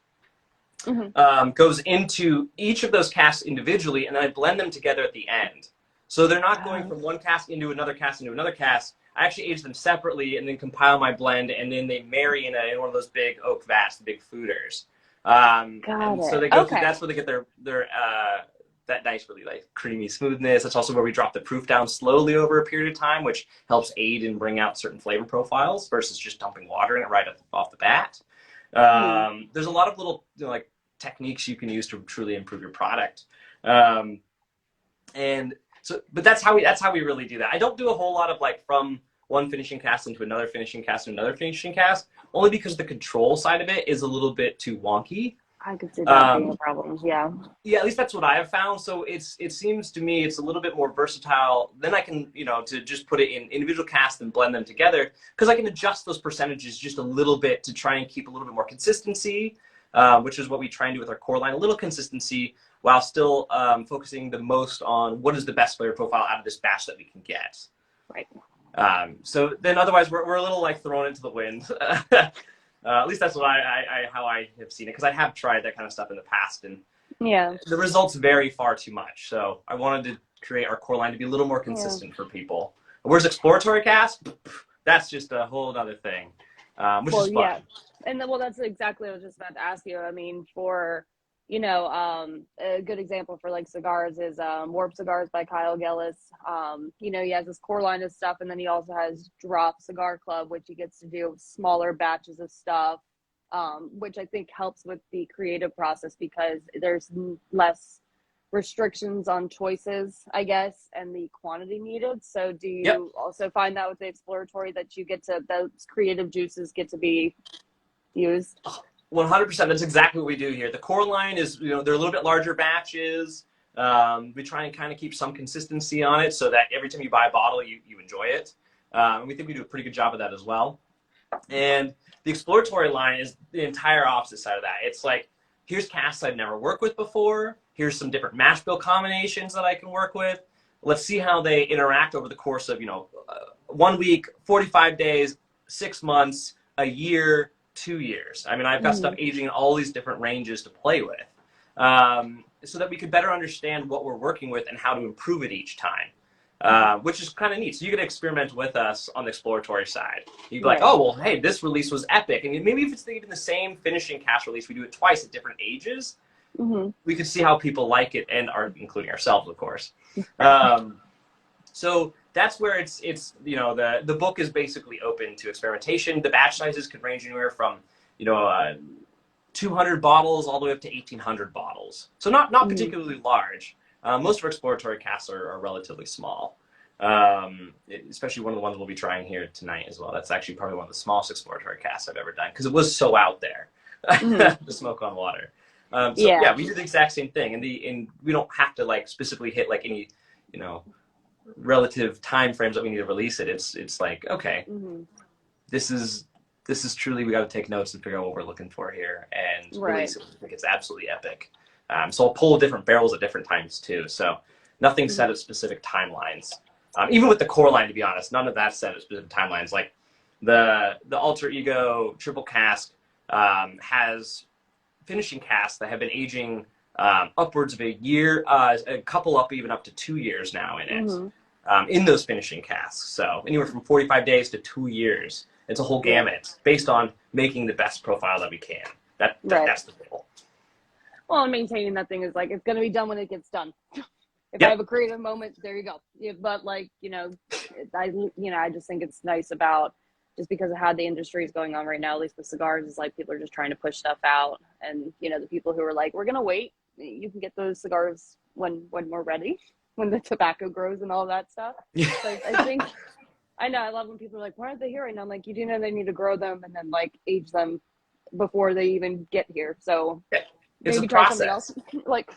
goes into each of those casks individually, and then I blend them together at the end. So they're not going from one cask into another cask into another cask. I actually age them separately and then compile my blend, and then they marry in one of those big oak vats, the big fooders. So they go through, that's where they get their that nice, really like creamy smoothness. That's also where we drop the proof down slowly over a period of time, which helps aid and bring out certain flavor profiles versus just dumping water in it right off the bat. There's a lot of little like techniques you can use to truly improve your product. And so, but that's how we really do that. I don't do a whole lot of like from one finishing cast into another finishing cast and another finishing cast, only because the control side of it is a little bit too wonky. I could see that being a problem. Yeah. Yeah, at least that's what I have found. So it seems to me it's a little bit more versatile. Then I can, to just put it in individual casts and blend them together, because I can adjust those percentages just a little bit to try and keep a little bit more consistency, which is what we try and do with our core line, a little consistency while still focusing the most on what is the best flavor profile out of this batch that we can get. Right. So then otherwise we're a little like thrown into the wind. At least that's what how I have seen it, because I have tried that kind of stuff in the past, and yeah, the results vary far too much. So I wanted to create our core line to be a little more consistent for people. Whereas exploratory cast, that's just a whole other thing, which is fun. Yeah, and that's exactly what I was just about to ask you. I mean, for a good example for like cigars is Warp Cigars by Kyle Gillis. He has this core line of stuff, and then he also has Drop Cigar Club, which he gets to do smaller batches of stuff, which I think helps with the creative process because there's less restrictions on choices, I guess, and the quantity needed. So do you also find that with the exploratory that you get to, those creative juices get to be used? 100%. That's exactly what we do here. The core line is, they're a little bit larger batches. We try and kind of keep some consistency on it so that every time you buy a bottle, you enjoy it. And we think we do a pretty good job of that as well. And the exploratory line is the entire opposite side of that. It's like, here's casts I've never worked with before. Here's some different mash bill combinations that I can work with. Let's see how they interact over the course of, 1 week, 45 days, 6 months, a year, 2 years. I mean, I've got stuff aging in all these different ranges to play with, so that we could better understand what we're working with and how to improve it each time, which is kind of neat. So you get to experiment with us on the exploratory side. You'd be like, oh, well, hey, this release was epic. And maybe if it's even the same finishing cast release, we do it twice at different ages, we could see how people like it, and including ourselves, of course. So that's where it's the book is basically open to experimentation. The batch sizes could range anywhere from 200 bottles all the way up to 1,800 bottles. So not particularly large. Most of our exploratory casts are relatively small, especially one of the ones we'll be trying here tonight as well. That's actually probably one of the smallest exploratory casts I've ever done because it was so out there, the smoke on water. We do the exact same thing, and we don't have to like specifically hit like any relative time frames that we need to release it. It's like, okay, this is truly, we got to take notes and figure out what we're looking for here and release it. I think it's absolutely epic. So I'll pull different barrels at different times too. So nothing set at specific timelines. Even with the core line, to be honest, none of that set at specific timelines. Like the Alter Ego Triple Cask has finishing casts that have been aging upwards of a year, a couple even up to 2 years now in it, in those finishing casks. So anywhere from 45 days to 2 years. It's a whole gamut based on making the best profile that we can. That's the goal. Well, and maintaining that thing is like, it's going to be done when it gets done. If I have a creative moment, there you go. But like, I just think it's nice about, just because of how the industry is going on right now, at least with cigars, is like people are just trying to push stuff out. And, the people who are like, we're going to wait, you can get those cigars when we're ready, when the tobacco grows and all that stuff. So I think, I know, I love when people are like, why aren't they here right now? I'm like, you do know they need to grow them and then like age them before they even get here. So it's maybe try something else. Like,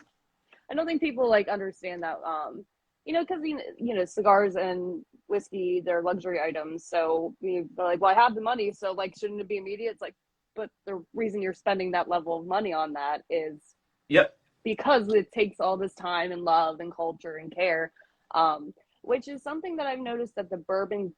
I don't think people like understand that, because, cigars and whiskey, they're luxury items. So they're like, well, I have the money, so like, shouldn't it be immediate? It's like, but the reason you're spending that level of money on that is because it takes all this time and love and culture and care, which is something that I've noticed that the bourbon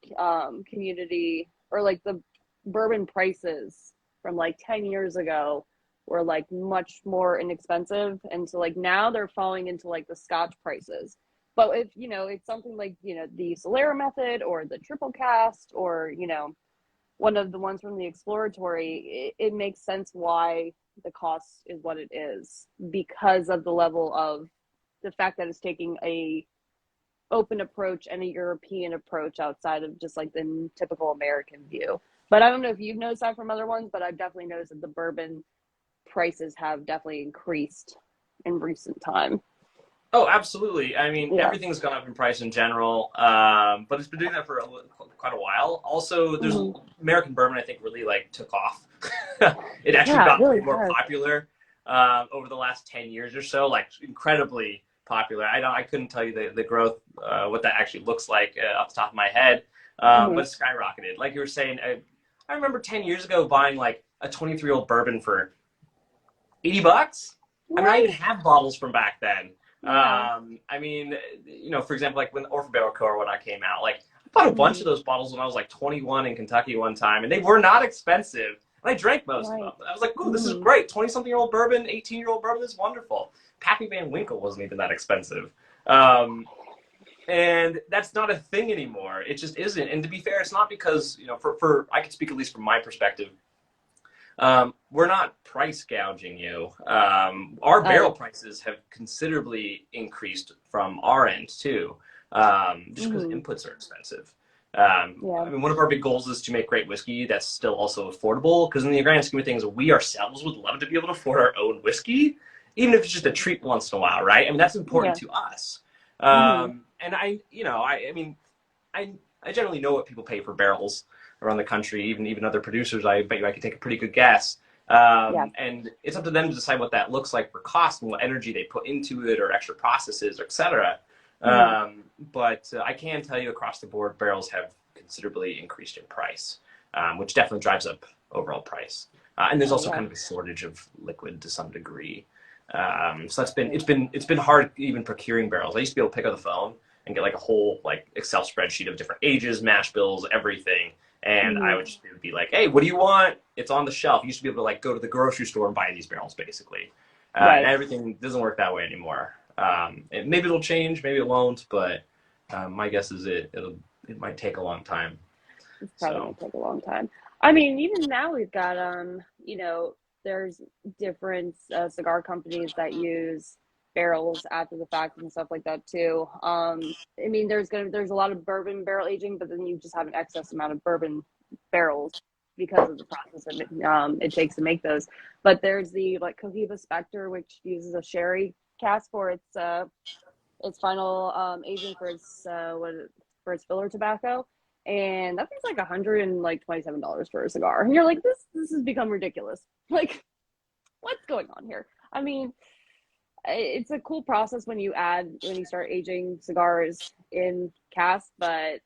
community, or like the bourbon prices from like 10 years ago were like much more inexpensive. And so like now they're falling into like the Scotch prices. But if, it's something like, the Solera method or the triple cast or, one of the ones from the exploratory, it makes sense why the cost is what it is because of the level of the fact that it's taking a open approach and a European approach outside of just like the typical American view. But I don't know if you've noticed that from other ones, but I've definitely noticed that the bourbon prices have definitely increased in recent time. Oh, absolutely. I mean, Yeah. everything's gone up in price in general, but it's been doing that for quite a while. Also, there's American bourbon, I think, really like took off. It actually Yeah, it got really way more has. popular over the last 10 years or so, like incredibly popular. I couldn't tell you the growth, what that actually looks like off the top of my head, but it skyrocketed. Like you were saying, I remember 10 years ago buying like a 23-year-old bourbon for $80. I mean, I even have bottles from back then. Yeah. I mean, you know, for example, like when Orphan Barrel Co. or when I came out, like I bought a bunch of those bottles when I was like 21 in Kentucky one time, and they were not expensive. And I drank most of them. I was like, ooh, this is great. 20-something-year-old bourbon, 18-year-old bourbon is wonderful. Pappy Van Winkle wasn't even that expensive. And that's not a thing anymore. It just isn't. And to be fair, it's not because, you know, for I can speak at least from my perspective, we're not price gouging you. Our barrel prices have considerably increased from our end too, just because inputs are expensive. I mean, one of our big goals is to make great whiskey that's still also affordable, because in the grand scheme of things, we ourselves would love to be able to afford our own whiskey, even if it's just a treat once in a while, right? I mean, that's important to us. And I mean, I generally know what people pay for barrels around the country, even other producers. I bet you I could take a pretty good guess. And it's up to them to decide what that looks like for cost and what energy they put into it, or extra processes, et cetera. But I can tell you across the board, barrels have considerably increased in price, which definitely drives up overall price. And there's also kind of a shortage of liquid to some degree. So it's been hard even procuring barrels. I used to be able to pick up the phone and get like a whole like Excel spreadsheet of different ages, mash bills, everything. And I would just be like, hey, what do you want? It's on the shelf. You used to be able to like go to the grocery store and buy these barrels basically. And everything doesn't work that way anymore. Maybe it'll change, maybe it won't, but my guess is it might take a long time. It's probably gonna take a long time. I mean, even now we've got you know, there's different cigar companies that use barrels after the fact and stuff like that too. I mean, there's a lot of bourbon barrel aging, but then you just have an excess amount of bourbon barrels because of the process that it takes to make those. But there's the like Cohiba Spectre, which uses a sherry cask for its final aging for its filler tobacco, and that thing's like $127 for a cigar, and you're like, this has become ridiculous. Like, what's going on here? I mean, it's a cool process when you start aging cigars in cask, but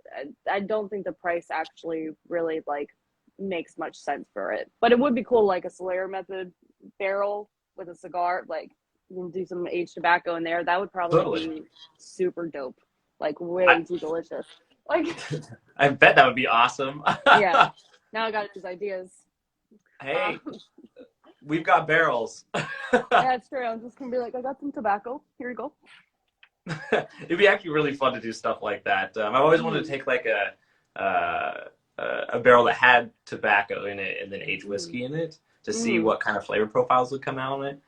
I don't think the price actually really like makes much sense for it. But it would be cool, like a Solera method barrel with a cigar, like you can do some aged tobacco in there. That would probably be super dope, like way too delicious. Like, I bet that would be awesome. Yeah, now I got these ideas. Hey, we've got barrels. Yeah, it's true. I'm just gonna be like, I got some tobacco. Here you go. It'd be actually really fun to do stuff like that. I've always wanted to take like a barrel that had tobacco in it and then age whiskey in it to see what kind of flavor profiles would come out on it.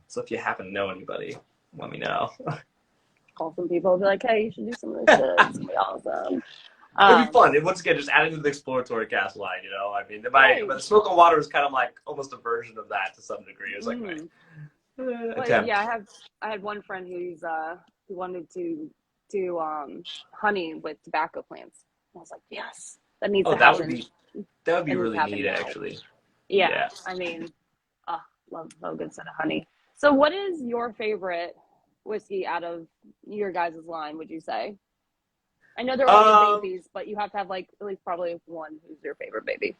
So if you happen to know anybody, let me know. Call some people and be like, hey, you should do some of this shit. It's gonna be awesome. It'd be fun. And once again, just adding to the exploratory cast line, you know? I mean, the Smoke on Water is kind of like almost a version of that to some degree. It's like my attempt. Yeah, I had one friend who wanted to do honey with tobacco plants. And I was like, yes, that needs to happen. That would be really neat, actually. Yeah, I mean, love a good set of honey. So what is your favorite whiskey out of your guys' line, would you say? I know they're all babies, but you have to have like at least probably one who's your favorite baby.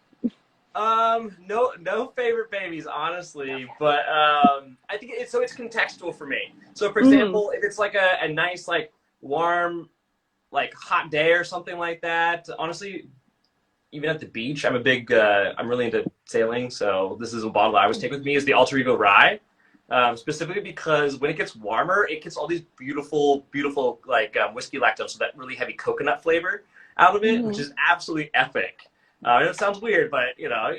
No favorite babies, honestly, but I think it's contextual for me. So for example, if it's like a nice, like warm, like hot day or something like that, honestly, even at the beach, I'm really into sailing, so this is a bottle I always take with me, is the Alter Ego Rye. Specifically because when it gets warmer, it gets all these beautiful like whiskey lactose, so that really heavy coconut flavor out of it, which is absolutely epic. I know it sounds weird, but you know,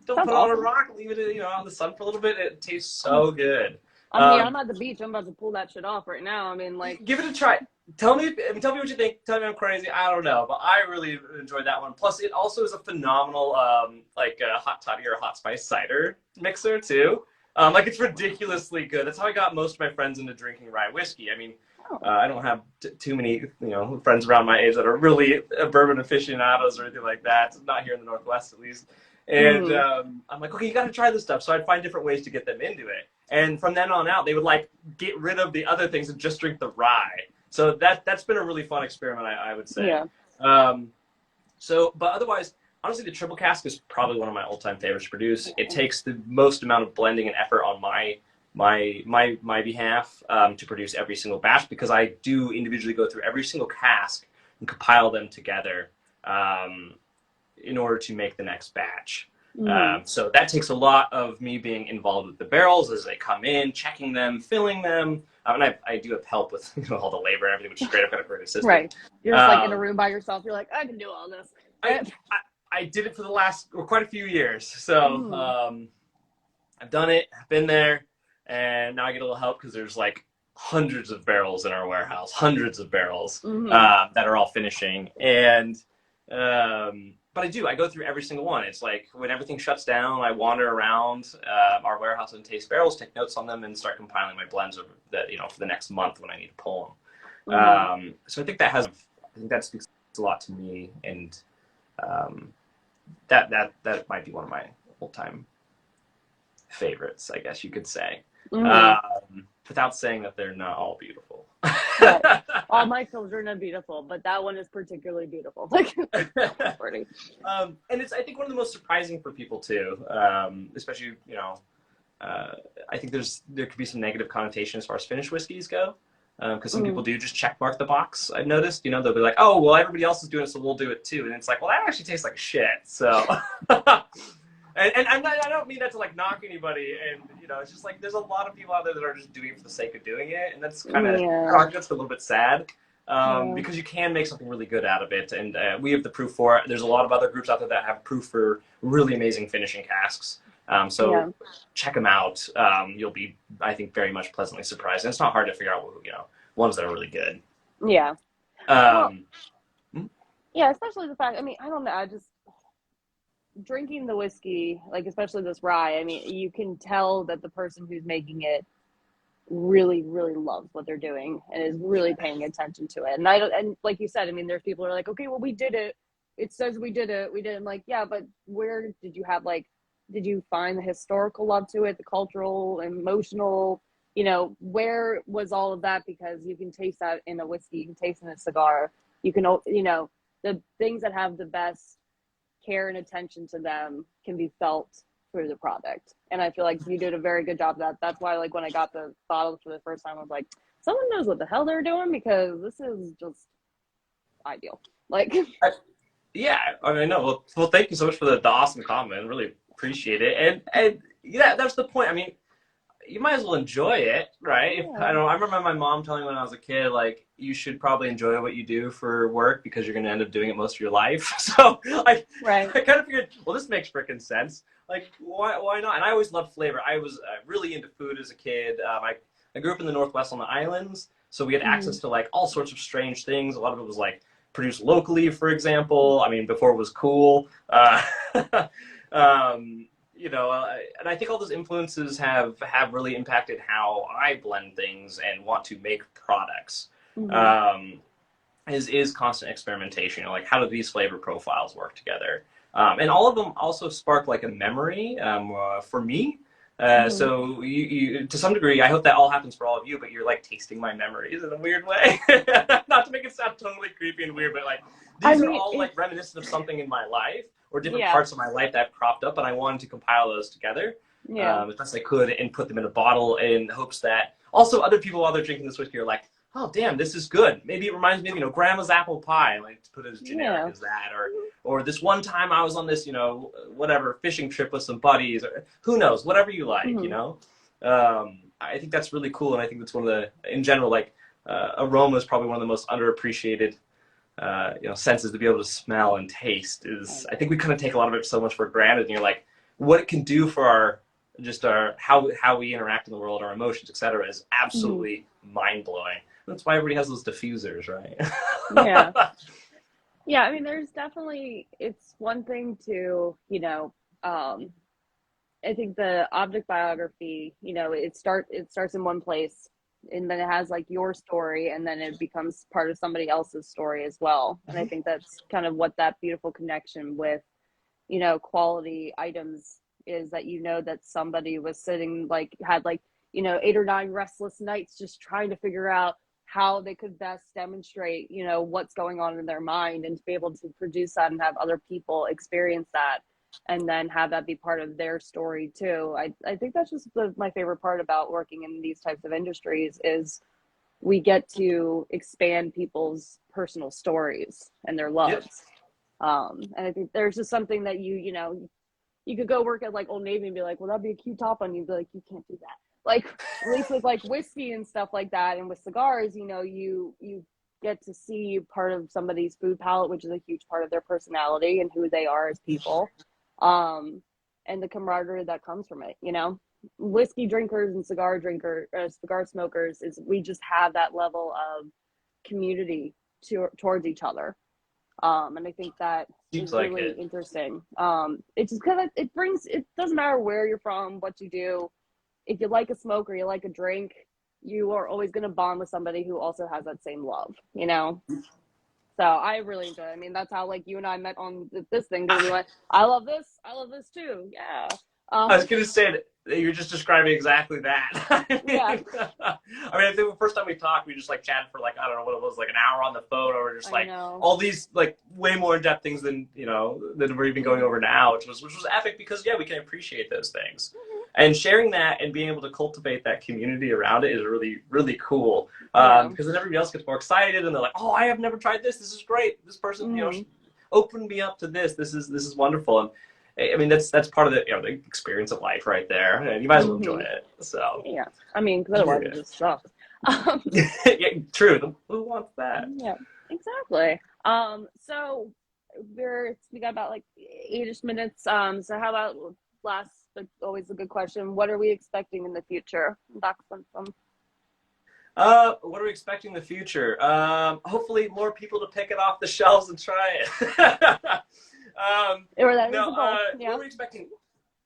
don't put it on a rock, leave it, you know, out in the sun for a little bit. It tastes so good. I mean, I'm at the beach. I'm about to pull that shit off right now. I mean, like, Give it a try. Tell me what you think. Tell me I'm crazy. I don't know, but I really enjoyed that one. Plus, it also is a phenomenal like hot toddy or hot spice cider mixer too. Like it's ridiculously good. That's how I got most of my friends into drinking rye whiskey. I mean, I don't have too many friends around my age that are really bourbon aficionados or anything like that. Not here in the Northwest, at least. And I'm like, okay, you got to try this stuff. So I'd find different ways to get them into it. And from then on out, they would like get rid of the other things and just drink the rye. So that's been a really fun experiment, I would say. Yeah. But otherwise, honestly, the triple cask is probably one of my all-time favorites to produce. It takes the most amount of blending and effort on my behalf to produce every single batch, because I do individually go through every single cask and compile them together in order to make the next batch. So that takes a lot of me being involved with the barrels as they come in, checking them, filling them. And I do have help with all the labor and everything, which is great. I've got a great assistant. right. You're just like in a room by yourself. You're like, I can do all this. I did it for the last quite a few years. So I've done it, I've been there, and now I get a little help because there's like hundreds of barrels in our warehouse, hundreds of barrels that are all finishing. And but I go through every single one. It's like when everything shuts down, I wander around our warehouse and taste barrels, take notes on them, and start compiling my blends of that, for the next month when I need to pull them. So I think that speaks a lot to me, and that might be one of my all-time favorites, I guess you could say. Without saying that they're not all beautiful. Right. All my children are beautiful, but that one is particularly beautiful. Like, pretty. And it's, I think, one of the most surprising for people too, especially I think there could be some negative connotation as far as finished whiskeys go, because some people do just check mark the box. I've noticed, they'll be like, oh well, everybody else is doing it, so we'll do it too, and it's like, well, that actually tastes like shit. So. And I don't mean that to like knock anybody, and it's just like there's a lot of people out there that are just doing it for the sake of doing it, and that's kind of that's a little bit sad, because you can make something really good out of it, and we have the proof for it. There's a lot of other groups out there that have proof for really amazing finishing casks, so check them out. You'll be, I think, very much pleasantly surprised, and it's not hard to figure out ones that are really good. Yeah. Yeah, especially the fact. I mean, I don't know. I just. Drinking the whiskey, like especially this rye, I mean, you can tell that the person who's making it really, really loves what they're doing and is really paying attention to it. And like you said, I mean, there's people who are like, okay, well, we did it. It says we did it. We did it. I'm like, yeah, but where did you have did you find the historical love to it, the cultural, emotional, where was all of that? Because you can taste that in a whiskey, you can taste it in a cigar. You can, the things that have the best care and attention to them can be felt through the product, and I feel like you did a very good job of that. That's why, like, when I got the bottles for the first time, I was like, someone knows what the hell they're doing, because this is just ideal. Like, I mean, no, well, thank you so much for the awesome comment. Really appreciate it, and that's the point. I mean, you might as well enjoy it, right? I remember my mom telling me when I was a kid, like, you should probably enjoy what you do for work because you're going to end up doing it most of your life. So I kind of figured, well, this makes freaking sense. Like, why not? And I always loved flavor. I was really into food as a kid. I grew up in the Northwest on the islands, so we had access to like all sorts of strange things. A lot of it was like produced locally, for example. I mean, before it was cool. And I think all those influences have really impacted how I blend things and want to make products. Is constant experimentation. Like, how do these flavor profiles work together? And all of them also spark like a memory for me. So you, to some degree, I hope that all happens for all of you, but you're like tasting my memories in a weird way. Not to make it sound totally creepy and weird, but like these are all like reminiscent of something in my life or different parts of my life that cropped up, and I wanted to compile those together as best I could and put them in a bottle in hopes that also other people while they're drinking this whiskey are like, oh damn, this is good. Maybe it reminds me of grandma's apple pie, like to put it as generic as that, or this one time I was on this whatever fishing trip with some buddies, or who knows, whatever you like. I think that's really cool, and I think that's one of the, in general, like aroma is probably one of the most underappreciated senses to be able to smell and taste. Is I think we kind of take a lot of it so much for granted, and you're like, what it can do for just our how we interact in the world, our emotions, etc., is absolutely mind blowing. That's why everybody has those diffusers, right? Yeah. Yeah, I mean, there's definitely, it's one thing to, I think the object biography, it starts in one place and then it has like your story and then it becomes part of somebody else's story as well. And I think that's kind of what that beautiful connection with, quality items is, that that somebody was sitting, like had like, 8 or 9 restless nights just trying to figure out how they could best demonstrate, what's going on in their mind, and to be able to produce that and have other people experience that and then have that be part of their story too. I think that's just my favorite part about working in these types of industries is we get to expand people's personal stories and their loves. Yep. And I think there's just something that you could go work at like Old Navy and be like, well, that'd be a cute top on you. Be like, you can't do that. Like, at least with like whiskey and stuff like that, and with cigars, you get to see part of somebody's food palette, which is a huge part of their personality and who they are as people, and the camaraderie that comes from it. Whiskey drinkers and cigar smokers we just have that level of community towards each other. And I think that Seems is like really it. interesting. It's just because it doesn't matter where you're from, what you do. If you like a smoke or you like a drink, you are always going to bond with somebody who also has that same love, So I really enjoy it. I mean, that's how like you and I met on this thing. We went, I love this too. Yeah. I was gonna say that you're just describing exactly that. Yeah. I mean, I think the first time we talked, we just like chatted for like, I don't know what it was, like an hour on the phone, or just like all these like way more in depth things than than we're even going over now, which was epic because we can appreciate those things. And sharing that and being able to cultivate that community around it is really, really cool. Because then everybody else gets more excited and they're like, "Oh, I have never tried this. This is great. This person, opened me up to this. This is wonderful." And I mean, that's part of the the experience of life right there, and you might as well enjoy it. So yeah, I mean, because otherwise it just sucks. yeah, true. Who wants that? Yeah, exactly. So we got about like 8ish minutes. So how about last, but always a good question, what are we expecting in the future? What are we expecting in the future? What are we expecting?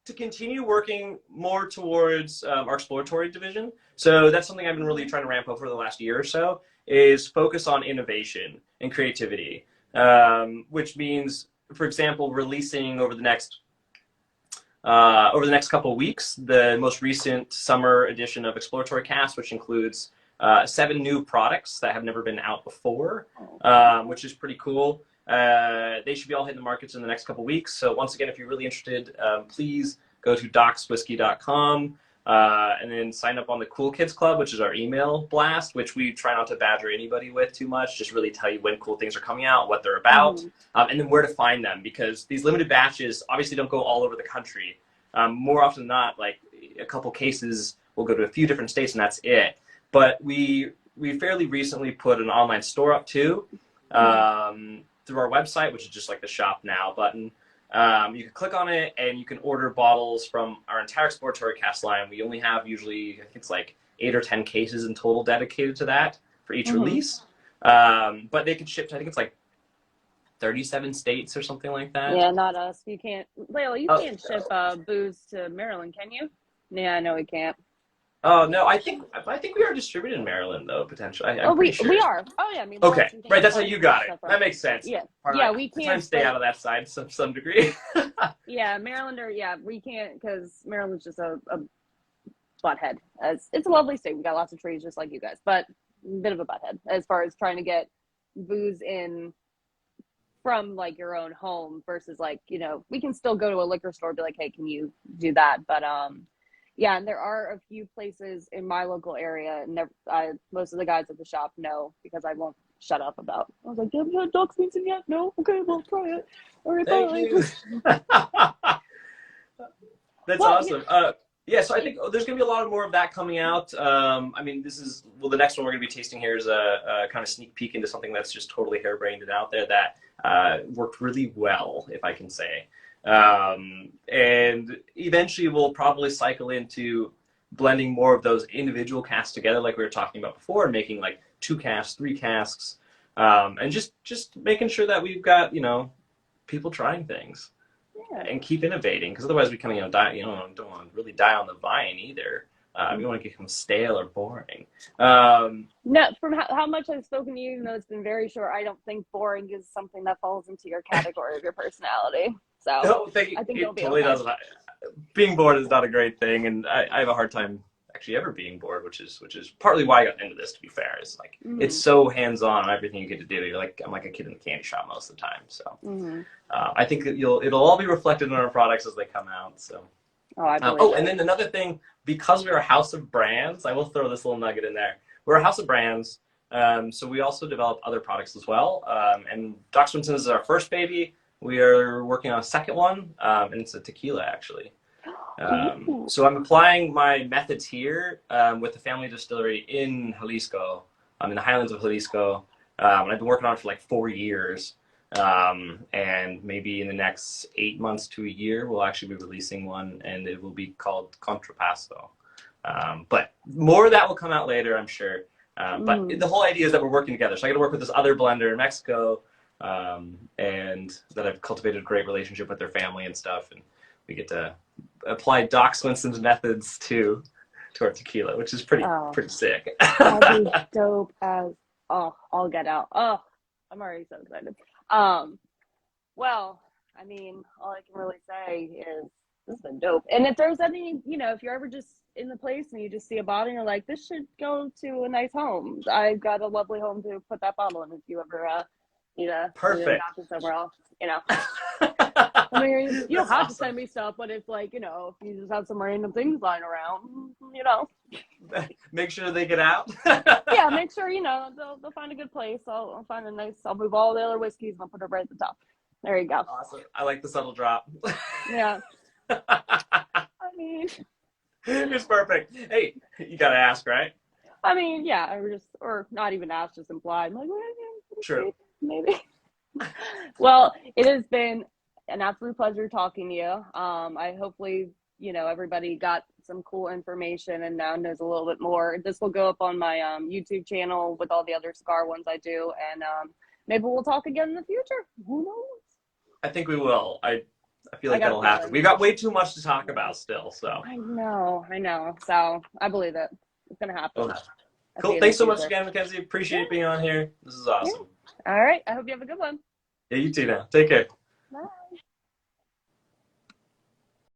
To continue working more towards our exploratory division. So that's something I've been really trying to ramp up for the last year or so, is focus on innovation and creativity, which means, for example, releasing over the next couple of weeks, the most recent summer edition of Exploratory Cast, which includes 7 new products that have never been out before, which is pretty cool. They should be all hitting the markets in the next couple of weeks. So once again, if you're really interested, please go to docswhiskey.com and then sign up on the Cool Kids Club, which is our email blast, which we try not to badger anybody with too much, just really tell you when cool things are coming out, what they're about, and then where to find them, because these limited batches obviously don't go all over the country. More often than not, like a couple cases will go to a few different states and that's it. But we fairly recently put an online store up too, through our website, which is just like the Shop Now button. You can click on it and you can order bottles from our entire exploratory cast line. We only have usually, I think it's like 8 or 10 cases in total dedicated to that for each release. But they can ship to, I think it's like 37 states or something like that. Yeah, not us. You can't, Layla, you can't ship booze to Maryland, can you? Yeah, I know we can't. Oh no, I think we are distributed in Maryland though, potentially. We are. Oh yeah, I mean. Okay, right. That's how you got it. That makes sense. Yeah, we can't. Try and stay out of that side to some degree. Yeah, we can't, because Maryland's just a butthead. It's a lovely state. We got lots of trees, just like you guys, but a bit of a butthead as far as trying to get booze in from like your own home versus like we can still go to a liquor store and be like, hey, can you do that? But yeah, and there are a few places in my local area, and most of the guys at the shop know, because I won't shut up about. I was like, "You haven't had Doc Swinson yet? No? Okay, we'll try it." All right, thank you. That's awesome. Yeah, so I think there's going to be a lot more of that coming out. I mean, the next one we're going to be tasting here is a kind of sneak peek into something that's just totally harebrained and out there that worked really well, if I can say. And eventually we'll probably cycle into blending more of those individual casks together, like we were talking about before, and making like 2 casks, 3 casks, and just making sure that we've got, people trying things and keep innovating, because otherwise we kind of, don't want to really die on the vine either. We don't want to become stale or boring. No, from how much I've spoken to you, even though it's been very short, I don't think boring is something that falls into your category of your personality. So I think it'll be totally okay. doesn't. Being bored is not a great thing, and I have a hard time actually ever being bored, which is partly why I got into this. To be fair, is like it's so hands on everything you get to do. I'm like a kid in the candy shop most of the time. So I think that it'll all be reflected in our products as they come out. So. And then another thing, because we're a house of brands, I will throw this little nugget in there. We're a house of brands, so we also develop other products as well. And Doc Swinson is our first baby. We are working on a second one, and it's a tequila, actually. So I'm applying my methods here with the family distillery in Jalisco, in the highlands of Jalisco. And I've been working on it for like 4 years. And maybe in the next 8 months to a year, we'll actually be releasing one, and it will be called Contrapasto. But more of that will come out later, I'm sure. But the whole idea is that we're working together. So I got to work with this other blender in Mexico, and that I've cultivated a great relationship with their family and stuff. And we get to apply Doc Swinson's methods to our tequila, which is pretty sick. That'd be dope as I'll get out. I'm already so excited. Well, I mean, all I can really say is this has been dope. And if there's any, if you're ever just in the place and you just see a bottle and you're like, this should go to a nice home. I've got a lovely home to put that bottle in if you ever Perfect. Somewhere else, I mean, you don't have to send me stuff, but if if you just have some random things lying around, Make sure they get out. Yeah, make sure, they'll find a good place. I'll find I'll move all the other whiskeys and I'll put it right at the top. There you go. Awesome. I like the subtle drop. Yeah. I mean, it's perfect. Hey, you gotta ask, right? I mean, yeah, or not even ask, just implied. I'm like, True. Maybe. Well, it has been an absolute pleasure talking to you. I hopefully, everybody got some cool information and now knows a little bit more. This will go up on my YouTube channel with all the other cigar ones I do, and maybe we'll talk again in the future. Who knows? I think we will. I feel like that'll happen. We've got way too much to talk about still, so. I know. So I believe it. It's gonna happen. Cool. Thanks so much again, Mackenzie. Appreciate being on here. This is awesome. Yeah. All right. I hope you have a good one. Yeah, you too now. Take care. Bye.